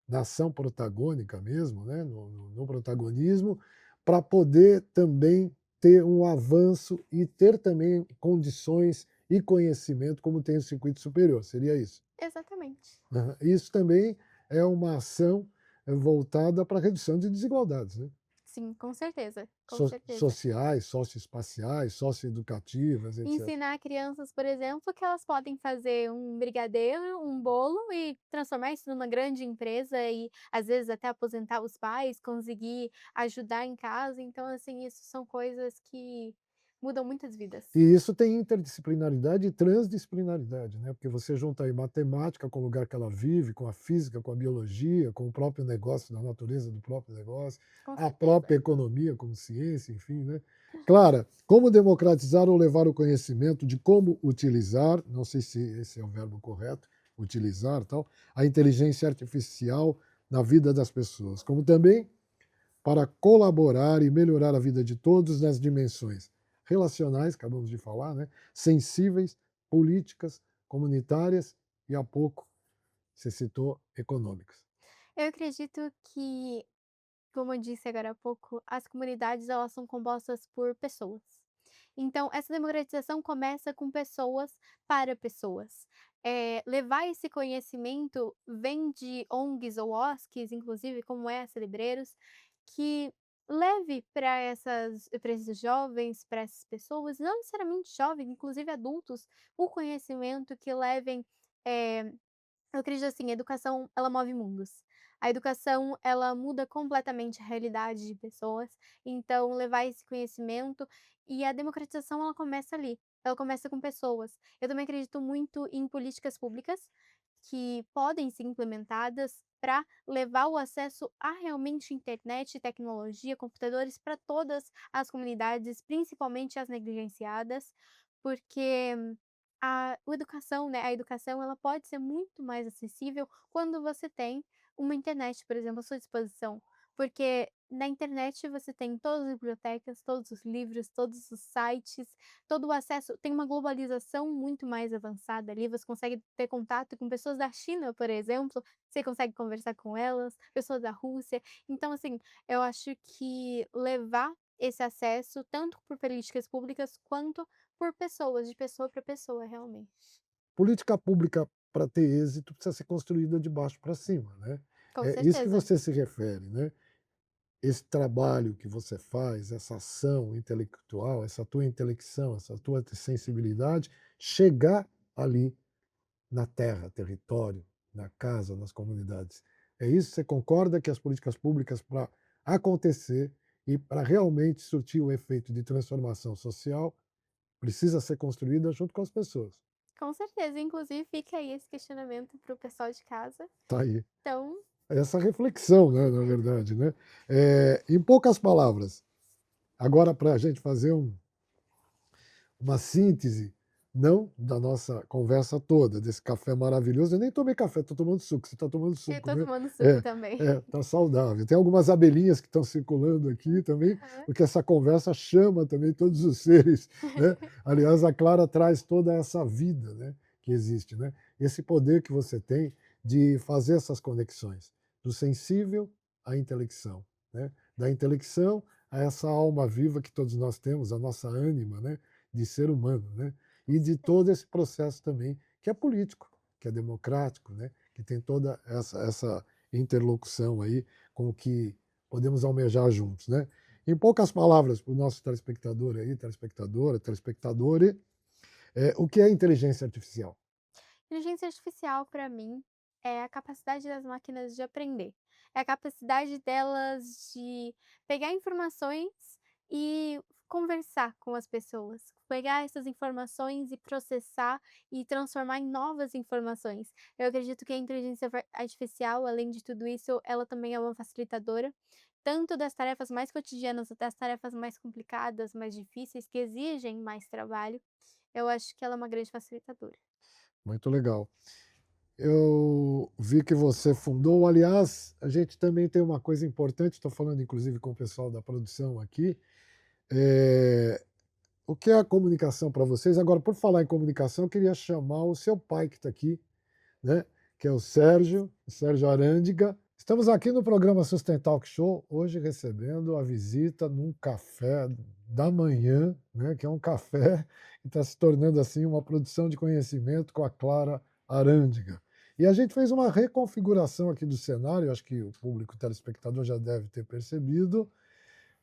nação protagônica mesmo, né? No protagonismo, para poder também ter um avanço e ter também condições e conhecimento como tem o circuito superior, seria isso? Exatamente. Aham. Isso também é uma ação voltada para a redução de desigualdades, né? Sim, com certeza, com certeza. Sociais, socioespaciais, socioeducativas, etc. Ensinar crianças, por exemplo, que elas podem fazer um brigadeiro, um bolo e transformar isso numa grande empresa e, às vezes, até aposentar os pais, conseguir ajudar em casa. Então, assim, isso são coisas que mudam muitas vidas. E isso tem interdisciplinaridade e transdisciplinaridade, né? Porque você junta aí matemática com o lugar que ela vive, com a física, com a biologia, com o próprio negócio, da natureza do próprio negócio, Com a certeza. própria economia como ciência, enfim, né? Clara, como democratizar ou levar o conhecimento de como utilizar, não sei se esse é o verbo correto, utilizar, tal, a inteligência artificial na vida das pessoas, como também para colaborar e melhorar a vida de todos nas dimensões relacionais, acabamos de falar, né? Sensíveis, políticas, comunitárias e há pouco você citou econômicas. Eu acredito que, como eu disse agora há pouco, as comunidades elas são compostas por pessoas. Então, essa democratização começa com pessoas para pessoas. Levar esse conhecimento vem de ONGs ou OSCs, inclusive, como é a Cerebreiros, que leve para esses jovens, para essas pessoas, não necessariamente jovens, inclusive adultos, o conhecimento que levem. eh, eu acredito assim, a educação ela move mundos. A educação ela muda completamente a realidade de pessoas, então levar esse conhecimento e a democratização ela começa ali, ela começa com pessoas. Eu também acredito muito em políticas públicas que podem ser implementadas para levar o acesso a realmente internet, tecnologia, computadores para todas as comunidades, principalmente as negligenciadas, porque a educação ela pode ser muito mais acessível quando você tem uma internet, por exemplo, à sua disposição. Porque na internet você tem todas as bibliotecas, todos os livros, todos os sites, todo o acesso, tem uma globalização muito mais avançada ali, você consegue ter contato com pessoas da China, por exemplo, você consegue conversar com elas, pessoas da Rússia. Então, assim, eu acho que levar esse acesso, tanto por políticas públicas quanto por pessoas, de pessoa para pessoa, realmente. Política pública, para ter êxito, precisa ser construída de baixo para cima, né? Com É isso que certeza. você se refere, né? Esse trabalho que você faz, essa ação intelectual, essa tua intelecção, essa tua sensibilidade, chegar ali na terra, território, na casa, nas comunidades. É isso? Você concorda que as políticas públicas, para acontecer e para realmente surtir o efeito de transformação social, precisa ser construída junto com as pessoas? Com certeza, inclusive fica aí esse questionamento para o pessoal de casa. Tá aí. Então, Essa reflexão, né, na verdade. Né? Em poucas palavras, agora para a gente fazer uma síntese não da nossa conversa toda, desse café maravilhoso. Eu nem tomei café, estou tomando suco. Você está tomando Eu suco, tô né? tomando suco É, também. tá saudável. Tem algumas abelhinhas que estão circulando aqui também, Aham. porque essa conversa chama também todos os seres, né? Aliás, a Clara traz toda essa vida, né, que existe, né? Esse poder que você tem de fazer essas conexões, do sensível à intelecção, né? Da intelecção a essa alma viva que todos nós temos, a nossa ânima, né, de ser humano, né? E de todo esse processo também que é político, que é democrático, né? Que tem toda essa interlocução aí com o que podemos almejar juntos, né? Em poucas palavras, para o nosso telespectador aí, telespectadora, telespectadore, o que é inteligência artificial? Inteligência artificial, para mim, é a capacidade das máquinas de aprender. É a capacidade delas de pegar informações e conversar com as pessoas. Pegar essas informações e processar e transformar em novas informações. Eu acredito que a inteligência artificial, além de tudo isso, ela também é uma facilitadora, tanto das tarefas mais cotidianas até as tarefas mais complicadas, mais difíceis, que exigem mais trabalho. Eu acho que ela é uma grande facilitadora. Muito legal. Eu vi que você fundou, aliás, a gente também tem uma coisa importante, estou falando inclusive com o pessoal da produção aqui, eh, o que é a comunicação para vocês? Agora, por falar em comunicação, eu queria chamar o seu pai que está aqui, né, que é o Sérgio Arândiga. Estamos aqui no programa Sustentalk Show, hoje recebendo a visita num café da manhã, né, que é um café que está se tornando assim uma produção de conhecimento com a Clara Arândiga. E a gente fez uma reconfiguração aqui do cenário, acho que o público telespectador já deve ter percebido,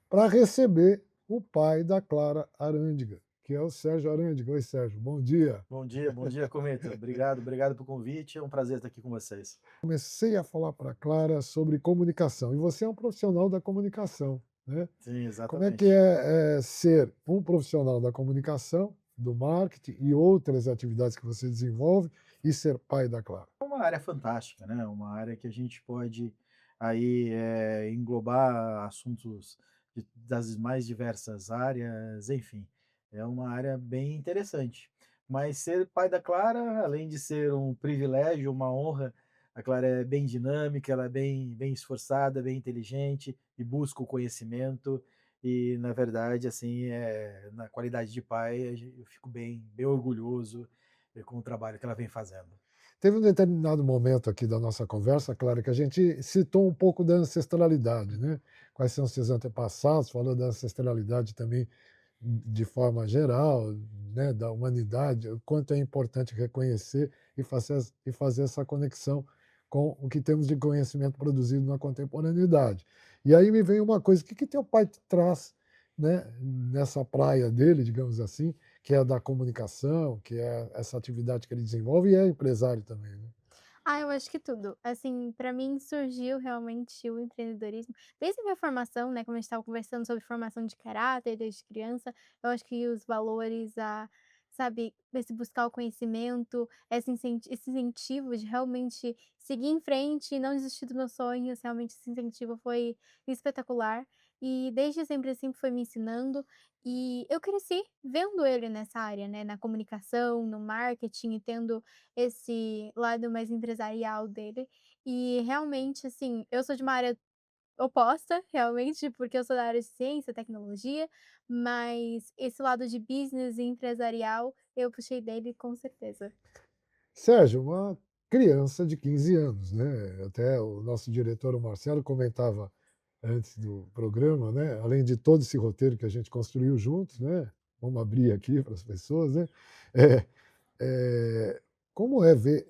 para receber o pai da Clara Arândiga, que é o Sérgio Arândiga. Oi, Sérgio, Bom dia, Cometa. Obrigado, obrigado pelo convite. É um prazer estar aqui com vocês. comecei a falar para a Clara sobre comunicação, e você é um profissional da comunicação, né? Sim, Como é que exatamente. ser um profissional da comunicação, do marketing e outras atividades que você desenvolve e ser pai da Clara? É uma área fantástica, né? Uma área que a gente pode aí englobar assuntos das mais diversas áreas, enfim, é uma área bem interessante. Mas ser pai da Clara, além de ser um privilégio, uma honra, a Clara é bem dinâmica, ela é bem esforçada, bem inteligente e busca o conhecimento. E, na verdade, assim, na qualidade de pai, eu fico bem orgulhoso com o trabalho que ela vem fazendo. Teve um determinado momento aqui da nossa conversa, Clara, que a gente citou um pouco da ancestralidade, né? Quais são os seus antepassados, falou da ancestralidade também de forma geral, né, da humanidade, o quanto é importante reconhecer e fazer essa conexão com o que temos de conhecimento produzido na contemporaneidade. E aí me vem uma coisa, o que que teu pai te traz, né, nessa praia dele, digamos assim, que é a da comunicação, que é essa atividade que ele desenvolve e é empresário também, né? Ah, eu acho que tudo. Assim, pra mim surgiu realmente o empreendedorismo desde a minha formação, né, como a gente estava conversando sobre formação de caráter desde criança, eu acho que os valores, sabe, esse buscar o conhecimento, esse incentivo de realmente seguir em frente e não desistir dos meus sonhos, realmente esse incentivo foi espetacular. E desde sempre, assim, foi me ensinando, e eu cresci vendo ele nessa área, né, na comunicação, no marketing e tendo esse lado mais empresarial dele. E realmente, assim, eu sou de uma área oposta, realmente, porque eu sou da área de ciência, tecnologia, mas esse lado de business e empresarial eu puxei dele com certeza. Sérgio, uma criança de 15 anos, né? Até o nosso diretor, o Marcelo, comentava antes do programa, né? Além de todo esse roteiro que a gente construiu juntos, né? Vamos abrir aqui para as pessoas, né? É, como é ver,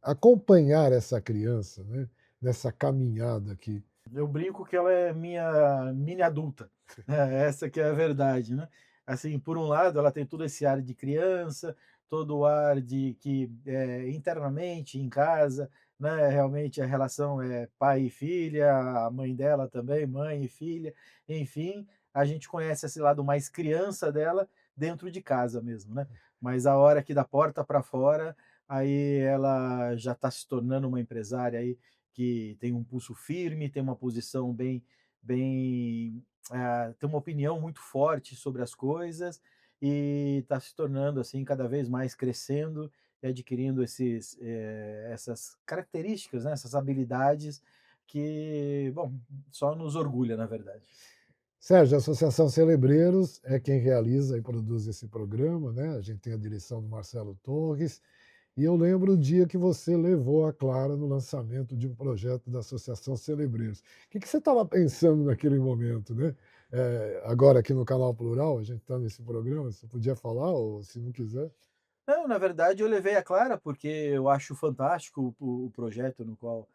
acompanhar essa criança, né? Nessa caminhada aqui. Eu brinco que ela é minha mini adulta, né, essa que é a verdade, né. Assim, por um lado, ela tem todo esse ar de criança, todo o ar de que, internamente em casa, né, realmente a relação é pai e filha, a mãe dela também, mãe e filha, enfim, a gente conhece esse lado mais criança dela dentro de casa mesmo, né. Mas a hora que da porta para fora, aí ela já está se tornando uma empresária aí que tem um pulso firme, tem uma posição tem uma opinião muito forte sobre as coisas e está se tornando, assim, cada vez mais crescendo e adquirindo essas características, né, essas habilidades que, bom, só nos orgulha, na verdade. Sérgio, a Associação Celebreiros é quem realiza e produz esse programa, né? A gente tem a direção do Marcelo Torres. E eu lembro o dia que você levou a Clara no lançamento de um projeto da Associação Celebreiros. O que você estava pensando naquele momento, né? Agora aqui no Canal Plural, a gente está nesse programa, você podia falar, ou se não quiser. Não, na verdade eu levei a Clara, porque eu acho fantástico o projeto no qual,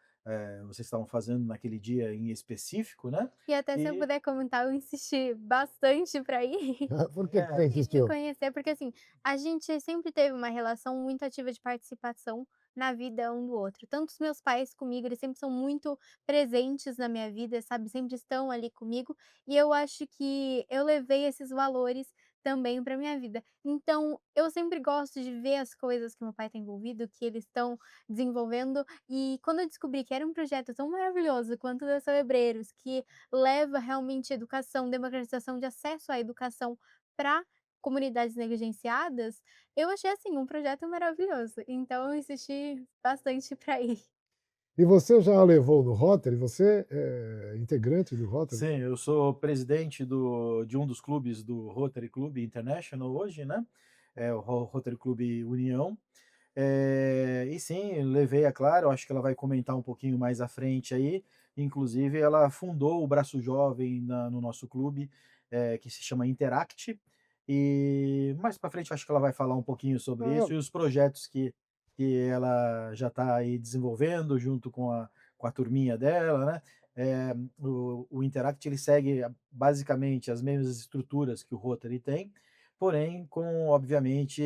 vocês estavam fazendo naquele dia em específico, né, E até se eu e puder comentar, eu insisti bastante para ir. Por que é, você E de insistiu? conhecer, porque assim, a gente sempre teve uma relação muito ativa de participação na vida um do outro. Tanto os meus pais comigo, eles sempre são muito presentes na minha vida, sabe? Sempre estão ali comigo. E eu acho que eu levei esses valores também para minha vida. Então, eu sempre gosto de ver as coisas que meu pai está envolvido, que eles estão desenvolvendo. E quando eu descobri que era um projeto tão maravilhoso quanto o da Celebreiros, que leva realmente educação, democratização de acesso à educação para comunidades negligenciadas, eu achei, assim, um projeto maravilhoso, então eu insisti bastante para ir. E você já a levou no Rotary? Você é integrante do Rotary? sim, eu sou presidente de um dos clubes do Rotary Club International hoje, né, é o Rotary Club União. E sim, levei a Clara, eu acho que ela vai comentar um pouquinho mais à frente aí, inclusive ela fundou o braço jovem no nosso clube, que se chama Interact, e mais para frente eu acho que ela vai falar um pouquinho sobre Ah, isso e os projetos que ela já está aí desenvolvendo junto com a turminha dela, né. O Interact ele segue basicamente as mesmas estruturas que o Rotary tem, porém com obviamente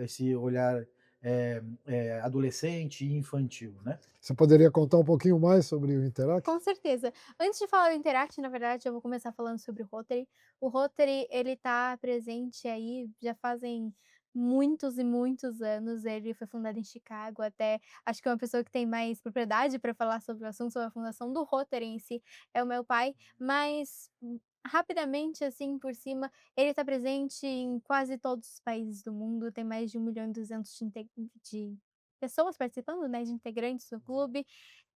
esse olhar adolescente e infantil, né. você poderia contar um pouquinho mais sobre o Interact? Com certeza. Antes de falar do Interact, na verdade, eu vou começar falando sobre o Rotary. O Rotary, ele tá presente aí já fazem muitos e muitos anos. Ele foi fundado em Chicago, até acho que uma pessoa que tem mais propriedade para falar sobre o assunto, sobre a fundação do Rotary em si, é o meu pai. Mas, rapidamente, assim, por cima, ele está presente em quase todos os países do mundo. Tem mais de 1.200.000 de pessoas participando, né, de integrantes do clube.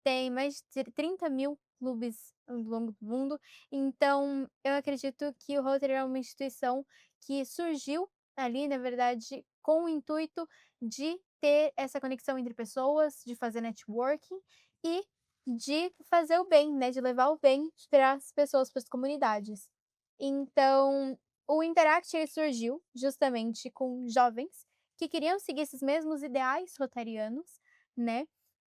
Tem mais de 30.000 clubes ao longo do mundo, então eu acredito que o Rotary é uma instituição que surgiu ali, na verdade, com o intuito de ter essa conexão entre pessoas, de fazer networking e de fazer o bem, né, de levar o bem para as pessoas, para as comunidades. Então, o Interact ele surgiu justamente com jovens que queriam seguir esses mesmos ideais rotarianos, né,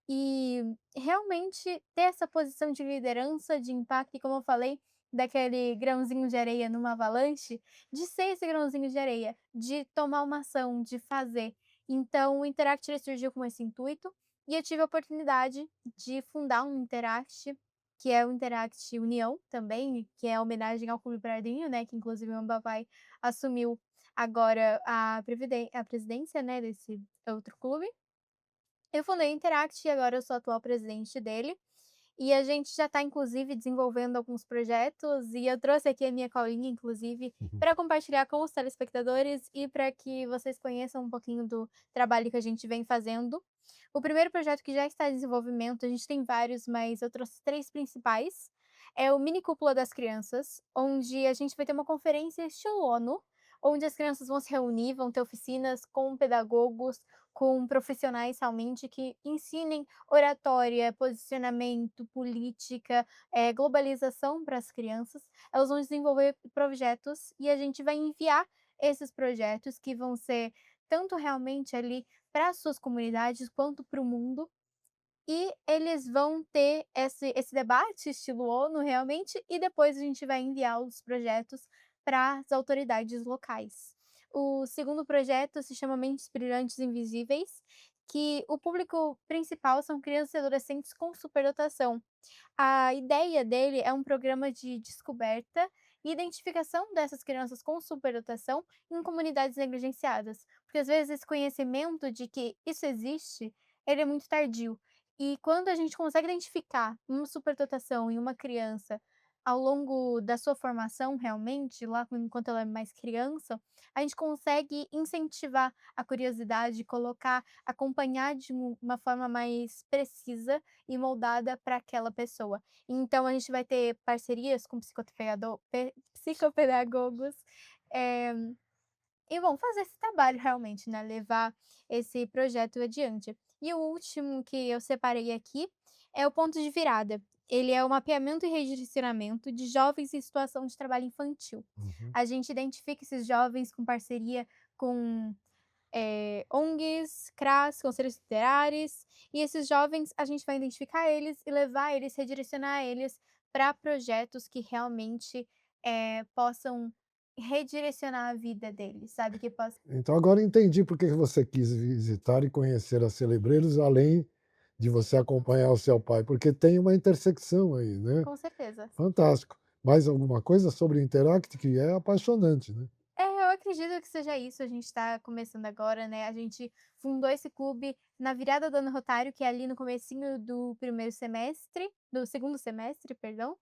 e realmente ter essa posição de liderança, de impacto e como eu falei, daquele grãozinho de areia numa avalanche, de ser esse grãozinho de areia, de tomar uma ação, de fazer. Então o Interact ele surgiu com esse intuito, e eu tive a oportunidade de fundar um Interact, que é o Interact União também, que é homenagem ao Clube Pardinho, né, que inclusive o Ambavai assumiu agora a presidência, né, desse outro clube. Eu fundei o Interact e agora eu sou a atual presidente dele. E a gente já está, inclusive, desenvolvendo alguns projetos e eu trouxe aqui a minha colinha, inclusive, Uhum. para compartilhar com os telespectadores e para que vocês conheçam um pouquinho do trabalho que a gente vem fazendo. O primeiro projeto que já está em desenvolvimento, a gente tem vários, mas eu trouxe três principais. É o Mini Cúpula das Crianças, onde a gente vai ter uma conferência estilo ONU, onde as crianças vão se reunir, vão ter oficinas com pedagogos, com profissionais realmente que ensinem oratória, posicionamento, política, globalização para as crianças. Elas vão desenvolver projetos e a gente vai enviar esses projetos que vão ser tanto realmente ali para as suas comunidades quanto para o mundo. E eles vão ter esse debate estilo ONU realmente, e depois a gente vai enviar os projetos para as autoridades locais. O segundo projeto se chama Mentes Brilhantes Invisíveis, que o público principal são crianças e adolescentes com superdotação. A ideia dele é um programa de descoberta e identificação dessas crianças com superdotação em comunidades negligenciadas, porque às vezes esse conhecimento de que isso existe, ele é muito tardio. E quando a gente consegue identificar uma superdotação em uma criança ao longo da sua formação, realmente, lá enquanto ela é mais criança, a gente consegue incentivar a curiosidade, colocar, acompanhar de uma forma mais precisa e moldada para aquela pessoa. Então a gente vai ter parcerias com psicopedagogos, eh, e vão fazer esse trabalho realmente, né, levar esse projeto adiante. E o último que eu separei aqui é o ponto de virada. Ele é o mapeamento e redirecionamento de jovens em situação de trabalho infantil. Uhum. A gente identifica esses jovens com parceria com ONGs, CRAS, conselhos tutelares, e esses jovens a gente vai identificar eles e levar eles, redirecionar eles para projetos que realmente, possam redirecionar a vida deles, sabe, que possa Então agora entendi por que que você quis visitar e conhecer a Celebrelos, além de você acompanhar o seu pai, porque tem uma intersecção aí, né. com certeza. Fantástico. Mais alguma coisa sobre o Interact que é apaixonante, né? É, eu acredito que seja isso, a gente está começando agora, né, a gente fundou esse clube na virada do ano rotário, que é ali no comecinho do primeiro semestre do segundo semestre, perdão.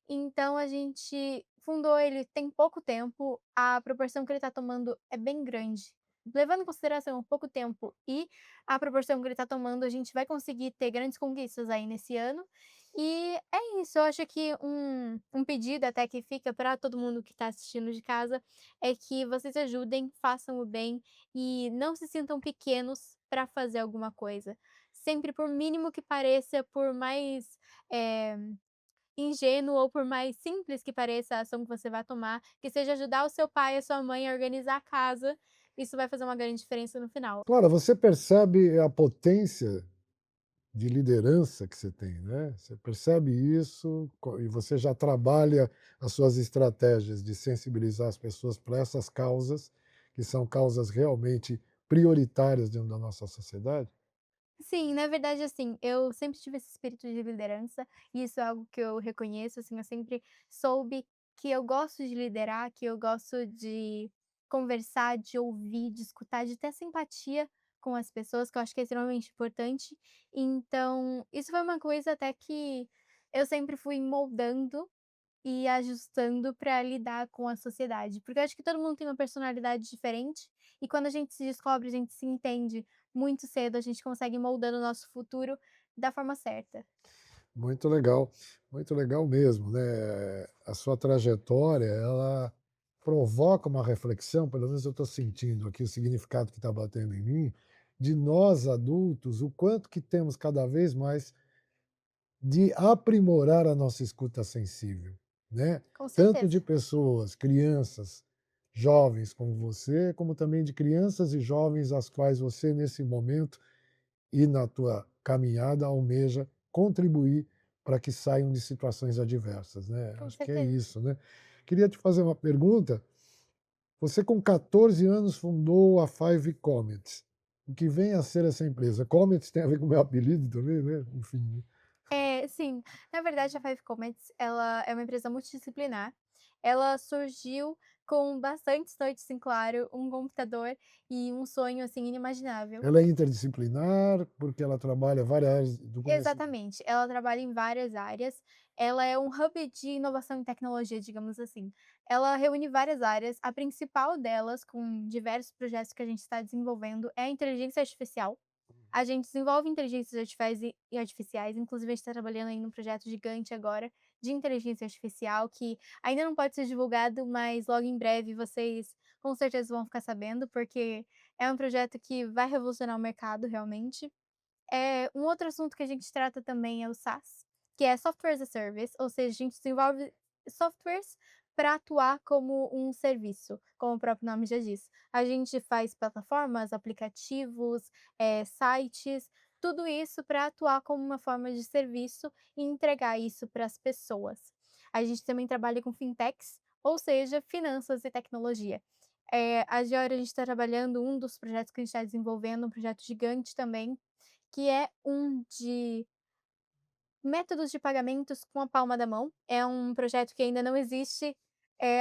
Então a gente fundou ele tem pouco tempo, a proporção que ele está tomando é bem grande. Levando em consideração o pouco tempo e a proporção que ele está tomando, a gente vai conseguir ter grandes conquistas aí nesse ano. E é isso, eu acho que um pedido até que fica para todo mundo que está assistindo de casa, é que vocês ajudem, façam o bem e não se sintam pequenos para fazer alguma coisa. Sempre por mínimo que pareça, por mais, eh ingênuo ou por mais simples que pareça a ação que você vai tomar, que seja ajudar o seu pai e a sua mãe a organizar a casa, isso vai fazer uma grande diferença no final. Claro, você percebe a potência de liderança que você tem, né? Você percebe isso e você já trabalha as suas estratégias de sensibilizar as pessoas para essas causas, que são causas realmente prioritárias dentro da nossa sociedade? Sim, na verdade, assim, eu sempre tive esse espírito de liderança, e isso é algo que eu reconheço, assim, eu sempre soube que eu gosto de liderar, que eu gosto de conversar, de ouvir, de escutar, de ter simpatia com as pessoas, que eu acho que é extremamente importante. Então, isso foi uma coisa até que eu sempre fui moldando e ajustando para lidar com a sociedade, porque eu acho que todo mundo tem uma personalidade diferente, e quando a gente se descobre, a gente se entende muito cedo, a gente consegue ir moldando o nosso futuro da forma certa. Muito legal mesmo, né? A sua trajetória, ela provoca uma reflexão, pelo menos eu estou sentindo aqui o significado que está batendo em mim, de nós adultos, o quanto que temos cada vez mais de aprimorar a nossa escuta sensível, né? Com Tanto de certeza, pessoas, crianças, jovens como você, como também de crianças e jovens às quais você, nesse momento e na tua caminhada, almeja contribuir para que saiam de situações adversas, né? com Acho que é certeza. isso, né? Queria te fazer uma pergunta. Você, com 14 anos, fundou a Five Comets. O que vem a ser essa empresa? Comets tem a ver com o meu apelido também, né? Enfim, né? É, sim. Na verdade, a Five Comets, ela é uma empresa multidisciplinar. Ela surgiu com bastantes noites em claro, um computador e um sonho, assim, inimaginável. Ela é interdisciplinar, porque ela trabalha várias áreas do conhecimento. Exatamente, ela trabalha em várias áreas, ela é um hub de inovação e tecnologia, digamos assim. Ela reúne várias áreas, a principal delas, com diversos projetos que a gente está desenvolvendo, é a inteligência artificial. A gente desenvolve inteligências artificiais, inclusive a gente está trabalhando em um projeto gigante agora de inteligência artificial que ainda não pode ser divulgado, mas logo em breve vocês com certeza vão ficar sabendo, porque é um projeto que vai revolucionar o mercado realmente. Um outro assunto que a gente trata também é o SaaS, que é Software as a Service, ou seja, a gente desenvolve softwares para atuar como um serviço, como o próprio nome já diz. A gente faz plataformas, aplicativos, sites, tudo isso para atuar como uma forma de serviço e entregar isso para as pessoas. A gente também trabalha com fintechs, ou seja, finanças e tecnologia. A Geora, a gente está trabalhando um dos projetos que a gente está desenvolvendo, um projeto gigante também, que é um de métodos de pagamentos com a palma da mão. É um projeto que ainda não existe,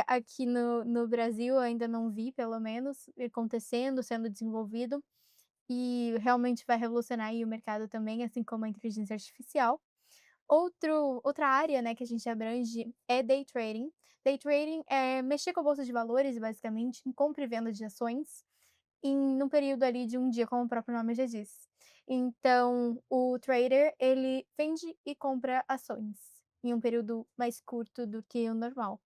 aqui no Brasil, ainda não vi pelo menos, acontecendo, sendo desenvolvido, e realmente vai revolucionar aí o mercado também, assim como a inteligência artificial. Outra área, né, que a gente abrange é day trading. Day trading é mexer com a bolsa de valores, basicamente, em compra e venda de ações, num período ali de um dia, como o próprio nome já diz. Então, o trader, ele vende e compra ações em um período mais curto do que o normal.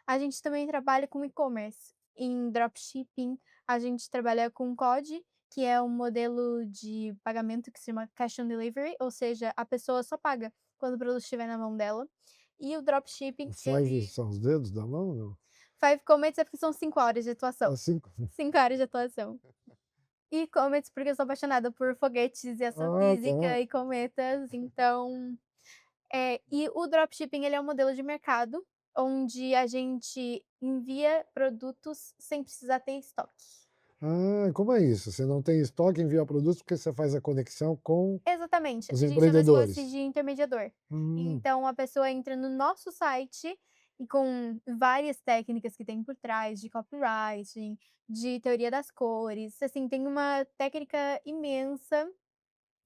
A gente também trabalha com e-commerce. Em dropshipping, a gente trabalha com COD, que é um modelo de pagamento que se chama cash on delivery, ou seja, a pessoa só paga quando o produto estiver na mão dela. E o dropshipping, Os five ele são os dedos da mão, não? 5 Comets é porque são 5 horas de atuação. Assim. 5 horas de atuação. E comets porque eu sou apaixonada por foguetes e Ah, astrofísica tá. e cometas, então e o dropshipping ele é um modelo de mercado, onde a gente envia produtos sem precisar ter estoque. Ah, como é isso? Você não tem estoque, envia produtos porque você faz a conexão com Exatamente, os a gente chama se fosse empreendedores. de intermediador. Hum, Então a pessoa entra no nosso site e com várias técnicas que tem por trás de copywriting, de teoria das cores, assim, tem uma técnica imensa,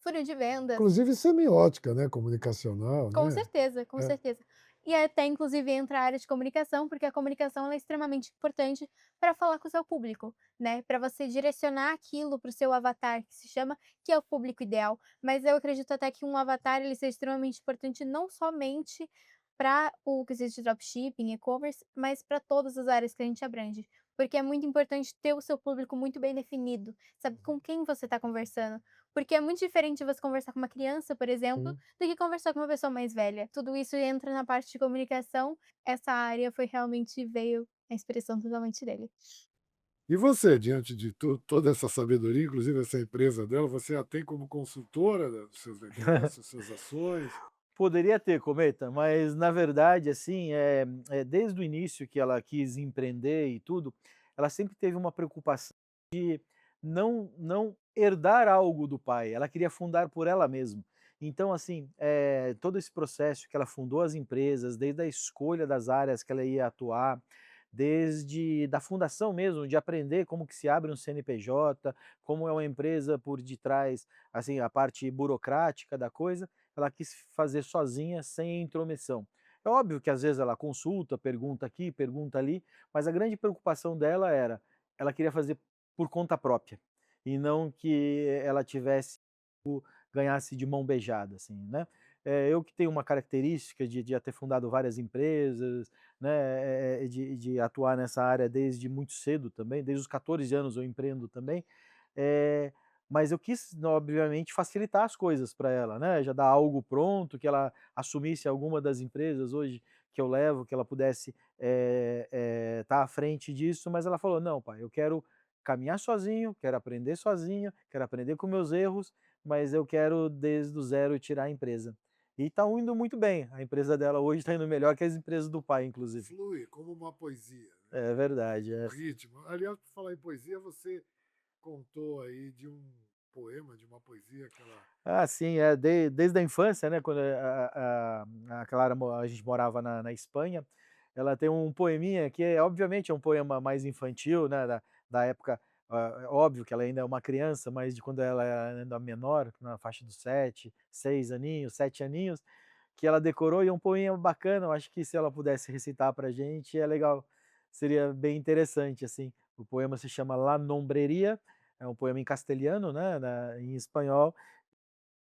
funil de vendas. inclusive semiótica, né, comunicacional, Com né? certeza, com É. certeza. E até inclusive entra a área de comunicação, porque a comunicação ela é extremamente importante para falar com o seu público, né, para você direcionar aquilo para o seu avatar, que se chama, que é o público ideal. Mas eu acredito até que um avatar ele seja extremamente importante não somente para o quesito de dropshipping, e-commerce, mas para todas as áreas que a gente abrange. Porque é muito importante ter o seu público muito bem definido, sabe com quem você está conversando. Porque é muito diferente você conversar com uma criança, por exemplo, Sim. do que conversar com uma pessoa mais velha. Tudo isso entra na parte de comunicação, essa área foi realmente veio a inspiração totalmente dele. E você, diante de toda essa sabedoria, inclusive essa empresa dela, você a tem como consultora dos seus negócios, suas ações? Poderia ter, Cometa, mas na verdade, assim, desde o início que ela quis empreender e tudo, ela sempre teve uma preocupação não herdar algo do pai, ela queria fundar por ela mesma. Então, assim, todo esse processo que ela fundou as empresas, desde a escolha das áreas que ela ia atuar, desde da fundação mesmo, de aprender como que se abre um CNPJ, como é uma empresa por detrás, assim, a parte burocrática da coisa, ela quis fazer sozinha, sem intromissão. É óbvio que às vezes ela consulta, pergunta aqui, pergunta ali, mas a grande preocupação dela era, ela queria fazer por conta própria, e não que ela tivesse ganhasse de mão beijada, assim, né. Eu que tenho uma característica de já ter fundado várias empresas, né, de atuar nessa área desde muito cedo também, desde os 14 anos eu empreendo também, eh, mas eu quis, obviamente, facilitar as coisas para ela, né, já dar algo pronto, que ela assumisse alguma das empresas hoje que eu levo, que ela pudesse, estar à frente disso, mas ela falou: "Não pai, eu quero caminhar sozinho, quero aprender sozinho, quero aprender com meus erros, mas eu quero desde o zero tirar a empresa". E está indo muito bem, a empresa dela hoje está indo melhor que as empresas do pai inclusive. Flui como uma poesia, né? É verdade, O é. ritmo. Aliás, por falar em poesia, você contou aí de um poema, de uma poesia que ela. Ah, sim, desde a infância, né, quando a Clara a gente morava na Espanha, ela tem um poeminha que obviamente é um poema mais infantil, né, da época, óbvio que ela ainda é uma criança, mas de quando ela era ainda menor, na faixa dos 7, 6 aninhos, 7 aninhos, que ela decorou e é um poema bacana, eu acho que se ela pudesse recitar pra gente é legal, seria bem interessante, assim. O poema se chama La Nombrería, é um poema em castelhano, né, em espanhol,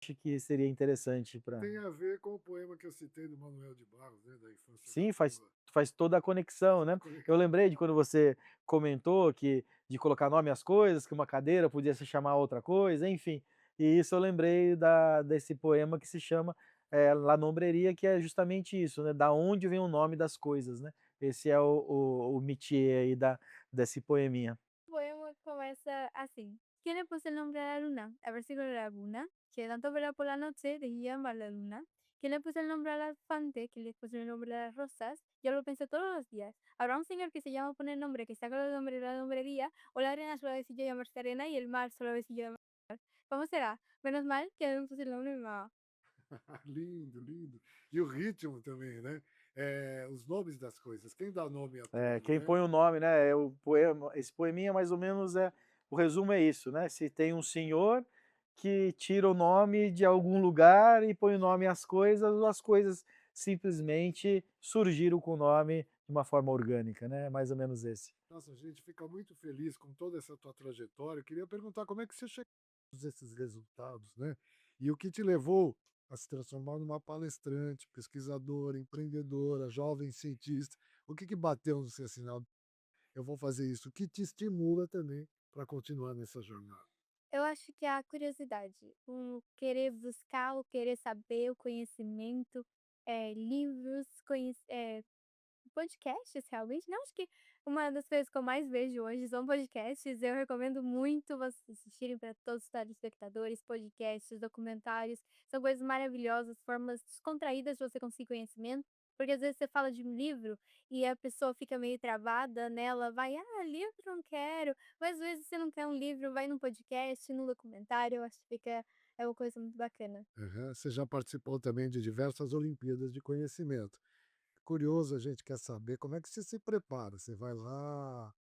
acho que seria interessante para. Tem a ver com o poema que eu citei do Manuel de Barros, né, da infância da Sim, faz lua. faz toda a conexão, Faz uma né. Eu conexão. lembrei de quando você comentou que de colocar nome às coisas, que uma cadeira podia se chamar outra coisa, enfim. E isso eu lembrei desse poema que se chama, La Nombrería, que é justamente isso, né, da onde vem o nome das coisas, né. Esse é o métier aí desse poeminha. O poema começa así: ¿Quién le puso el nombre a la luna? A ver si con la luna, que tanto verá por la noche de guía va la luna. ¿Quién le puso el nombre al elefante? ¿Quién le puso el nombre a las rosas? Yo lo pienso todos los días. Habrá un señor que se llama poner nombre, que saca el nombre de la hombrería, o la arena suavecilla llamarse arena y el mar suavecillo llamarse mar. ¿Cómo será? Menos mal que no me puse el nombre de mi mamá. Lindo, lindo. E o ritmo também, né? Os nomes das coisas. Quem dá nome a É, tudo, quem né? põe o nome, né, o poema esse poeminha mais ou menos o resumo é isso, né, se tem um senhor que tira o nome de algum lugar e põe o nome às coisas, ou as coisas simplesmente surgiram com o nome de uma forma orgânica, né? Mais ou menos esse. Nossa, a gente fica muito feliz com toda essa tua trajetória. Eu queria perguntar como é que você chegou a todos esses resultados, né? E o que te levou a se transformar numa palestrante, pesquisadora, empreendedora, jovem cientista? O que bateu no seu sinal? Eu vou fazer isso. O que te estimula também para continuar nessa jornada? Eu acho que é a curiosidade, o querer buscar, o querer saber, o conhecimento, livros, podcasts, realmente, não, acho que uma das coisas que eu mais vejo hoje são podcasts, eu recomendo muito vocês assistirem para todos os telespectadores, podcasts, documentários, são coisas maravilhosas, formas descontraídas de você conseguir conhecimento, porque às vezes você fala de um livro e a pessoa fica meio travada nela, vai: "Ah, livro não quero", mas às vezes você não quer um livro, vai num podcast, num documentário, eu acho que é uma coisa muito bacana. Aham. Você já participou também de diversas Olimpíadas de Conhecimento. Curioso, a gente quer saber como é que você se prepara. Você vai lá,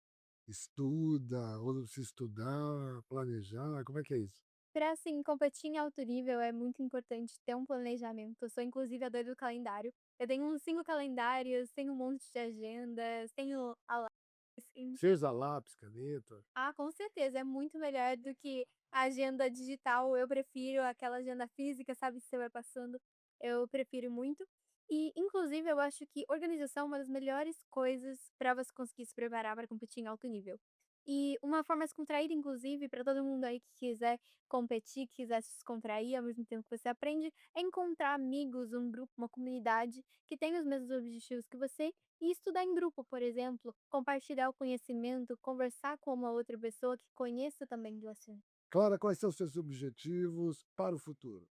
estuda, ou se estudar, planejar, como é que é isso? Para, assim, competir em alto nível é muito importante ter um planejamento. Eu sou inclusive a doida do calendário. Eu tenho uns 5 calendários, tenho um monte de agendas, tenho alarmes. Você usa lápis, caneta? Ah, com certeza, é muito melhor do que a agenda digital. Eu prefiro aquela agenda física, sabe, que você vai passando. Eu prefiro muito. E, inclusive, eu acho que organização é uma das melhores coisas para você conseguir se preparar para competir em alto nível. E uma forma mais contraída, inclusive, para todo mundo aí que quiser competir, que quiser se descontrair ao mesmo tempo que você aprende, é encontrar amigos, um grupo, uma comunidade que tem os mesmos objetivos que você e estudar em grupo, por exemplo, compartilhar o conhecimento, conversar com uma outra pessoa que conheça também do assunto. Clara, quais são os seus objetivos para o futuro?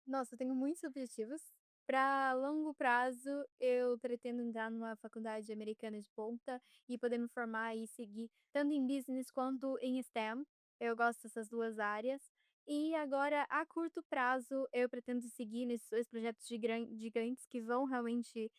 Nossa, eu tenho muitos objetivos. Para longo prazo, eu pretendo entrar numa faculdade americana de ponta e poder me formar e seguir tanto em business quanto em STEM. Eu gosto dessas duas áreas. E agora, a curto prazo, eu pretendo seguir nesses dois projetos gigantes que vão realmente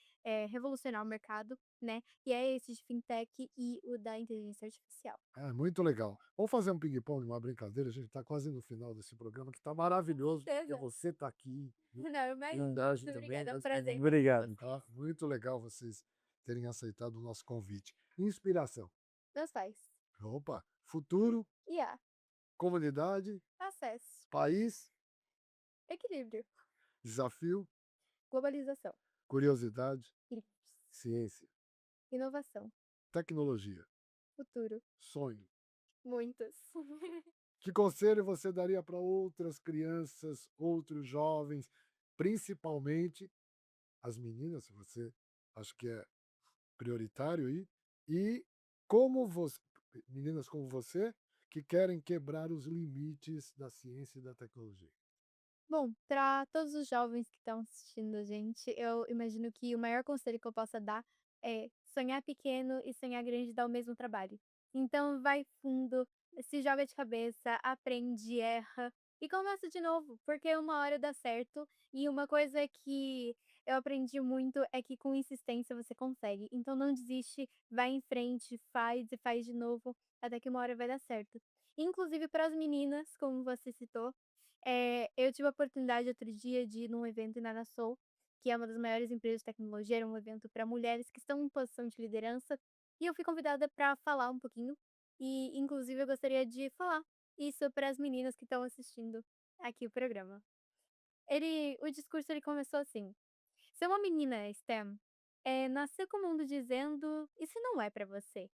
revolucionar o mercado, né? E é esse de fintech e o da inteligência artificial. Ah, muito legal. Vamos fazer um ping-pong, uma brincadeira. A gente está quase no final desse programa, que está maravilhoso, porque Certeza. você está aqui. Não, imagina. Verdade Muito também. obrigada, é um prazer. Obrigado. Tá? Muito legal vocês terem aceitado o nosso convite. Inspiração. Meus pais. Opa, futuro, IA. comunidade, Acesso. país, Equilíbrio. desafio, Globalização. curiosidade, Criptos. ciência, Inovação. tecnologia, Futuro. sonho. Muitos. Que conselho você daria para outras crianças, outros jovens, principalmente as meninas, você acho que é prioritário aí, e como você, meninas como você, que querem quebrar os limites da ciência e da tecnologia? Bom, para todos os jovens que estão assistindo a gente, eu imagino que o maior conselho que eu possa dar é sonhar pequeno e sonhar grande dá o mesmo trabalho. Então vai fundo, se joga de cabeça, aprende, erra e começa de novo, porque uma hora dá certo. E uma coisa que eu aprendi muito é que com insistência você consegue. Então não desiste, vai em frente, faz e faz de novo, até que uma hora vai dar certo. Inclusive para as meninas, como você citou, eu tive a oportunidade outro dia de ir num evento em Nanasoul, que é uma das maiores empresas de tecnologia, era um evento para mulheres que estão em posição de liderança, e eu fui convidada para falar um pouquinho, e inclusive eu gostaria de falar isso para as meninas que estão assistindo aqui o programa. O discurso ele começou assim: "Ser uma menina STEM é nascer com o mundo dizendo: 'Isso não é para você'.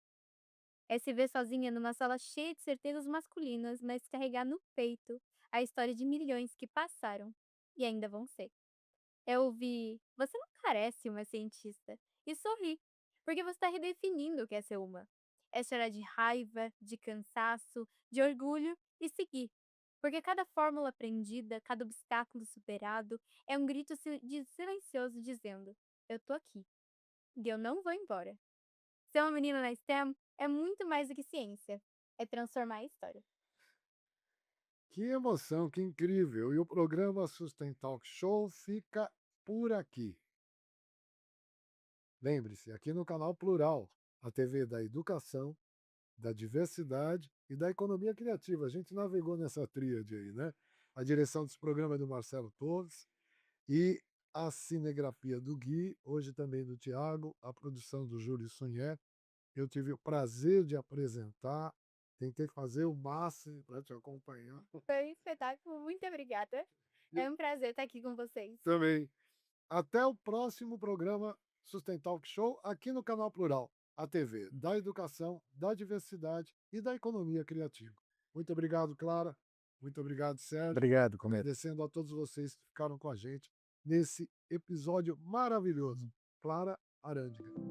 É se ver sozinha numa sala cheia de certezas masculinas, mas carregar no peito a história de milhões que passaram e ainda vão ser. É ouvir: 'Você não parece uma cientista', e sorrir, porque você está redefinindo o que é ser uma. É chorar de raiva, de cansaço, de orgulho e seguir. Porque cada fórmula aprendida, cada obstáculo superado, é um grito silencioso dizendo: 'Eu tô aqui, e eu não vou embora'. Ser uma menina na STEM é muito mais do que ciência, é transformar a história." Que emoção, que incrível! E o programa Sustain Talk Show fica por aqui. Lembre-se, aqui no canal Plural, a TV da educação, da diversidade e da economia criativa. A gente navegou nessa tríade aí, né? A direção desse programa é do Marcelo Torres e a cinegrafia do Gui, hoje também do Tiago, a produção do Júlio Sunher. Eu tive o prazer de apresentar, tentei fazer o máximo para te acompanhar. Foi um espetáculo, muito obrigada. É um prazer estar aqui com vocês. Também. Até o próximo programa Sustentalk Show aqui no Canal Plural, a TV da educação, da diversidade e da economia criativa. Muito obrigado, Clara. Muito obrigado, Sérgio. Obrigado, Cometa. Agradecendo a todos vocês que ficaram com a gente nesse episódio maravilhoso. Clara Arandiga.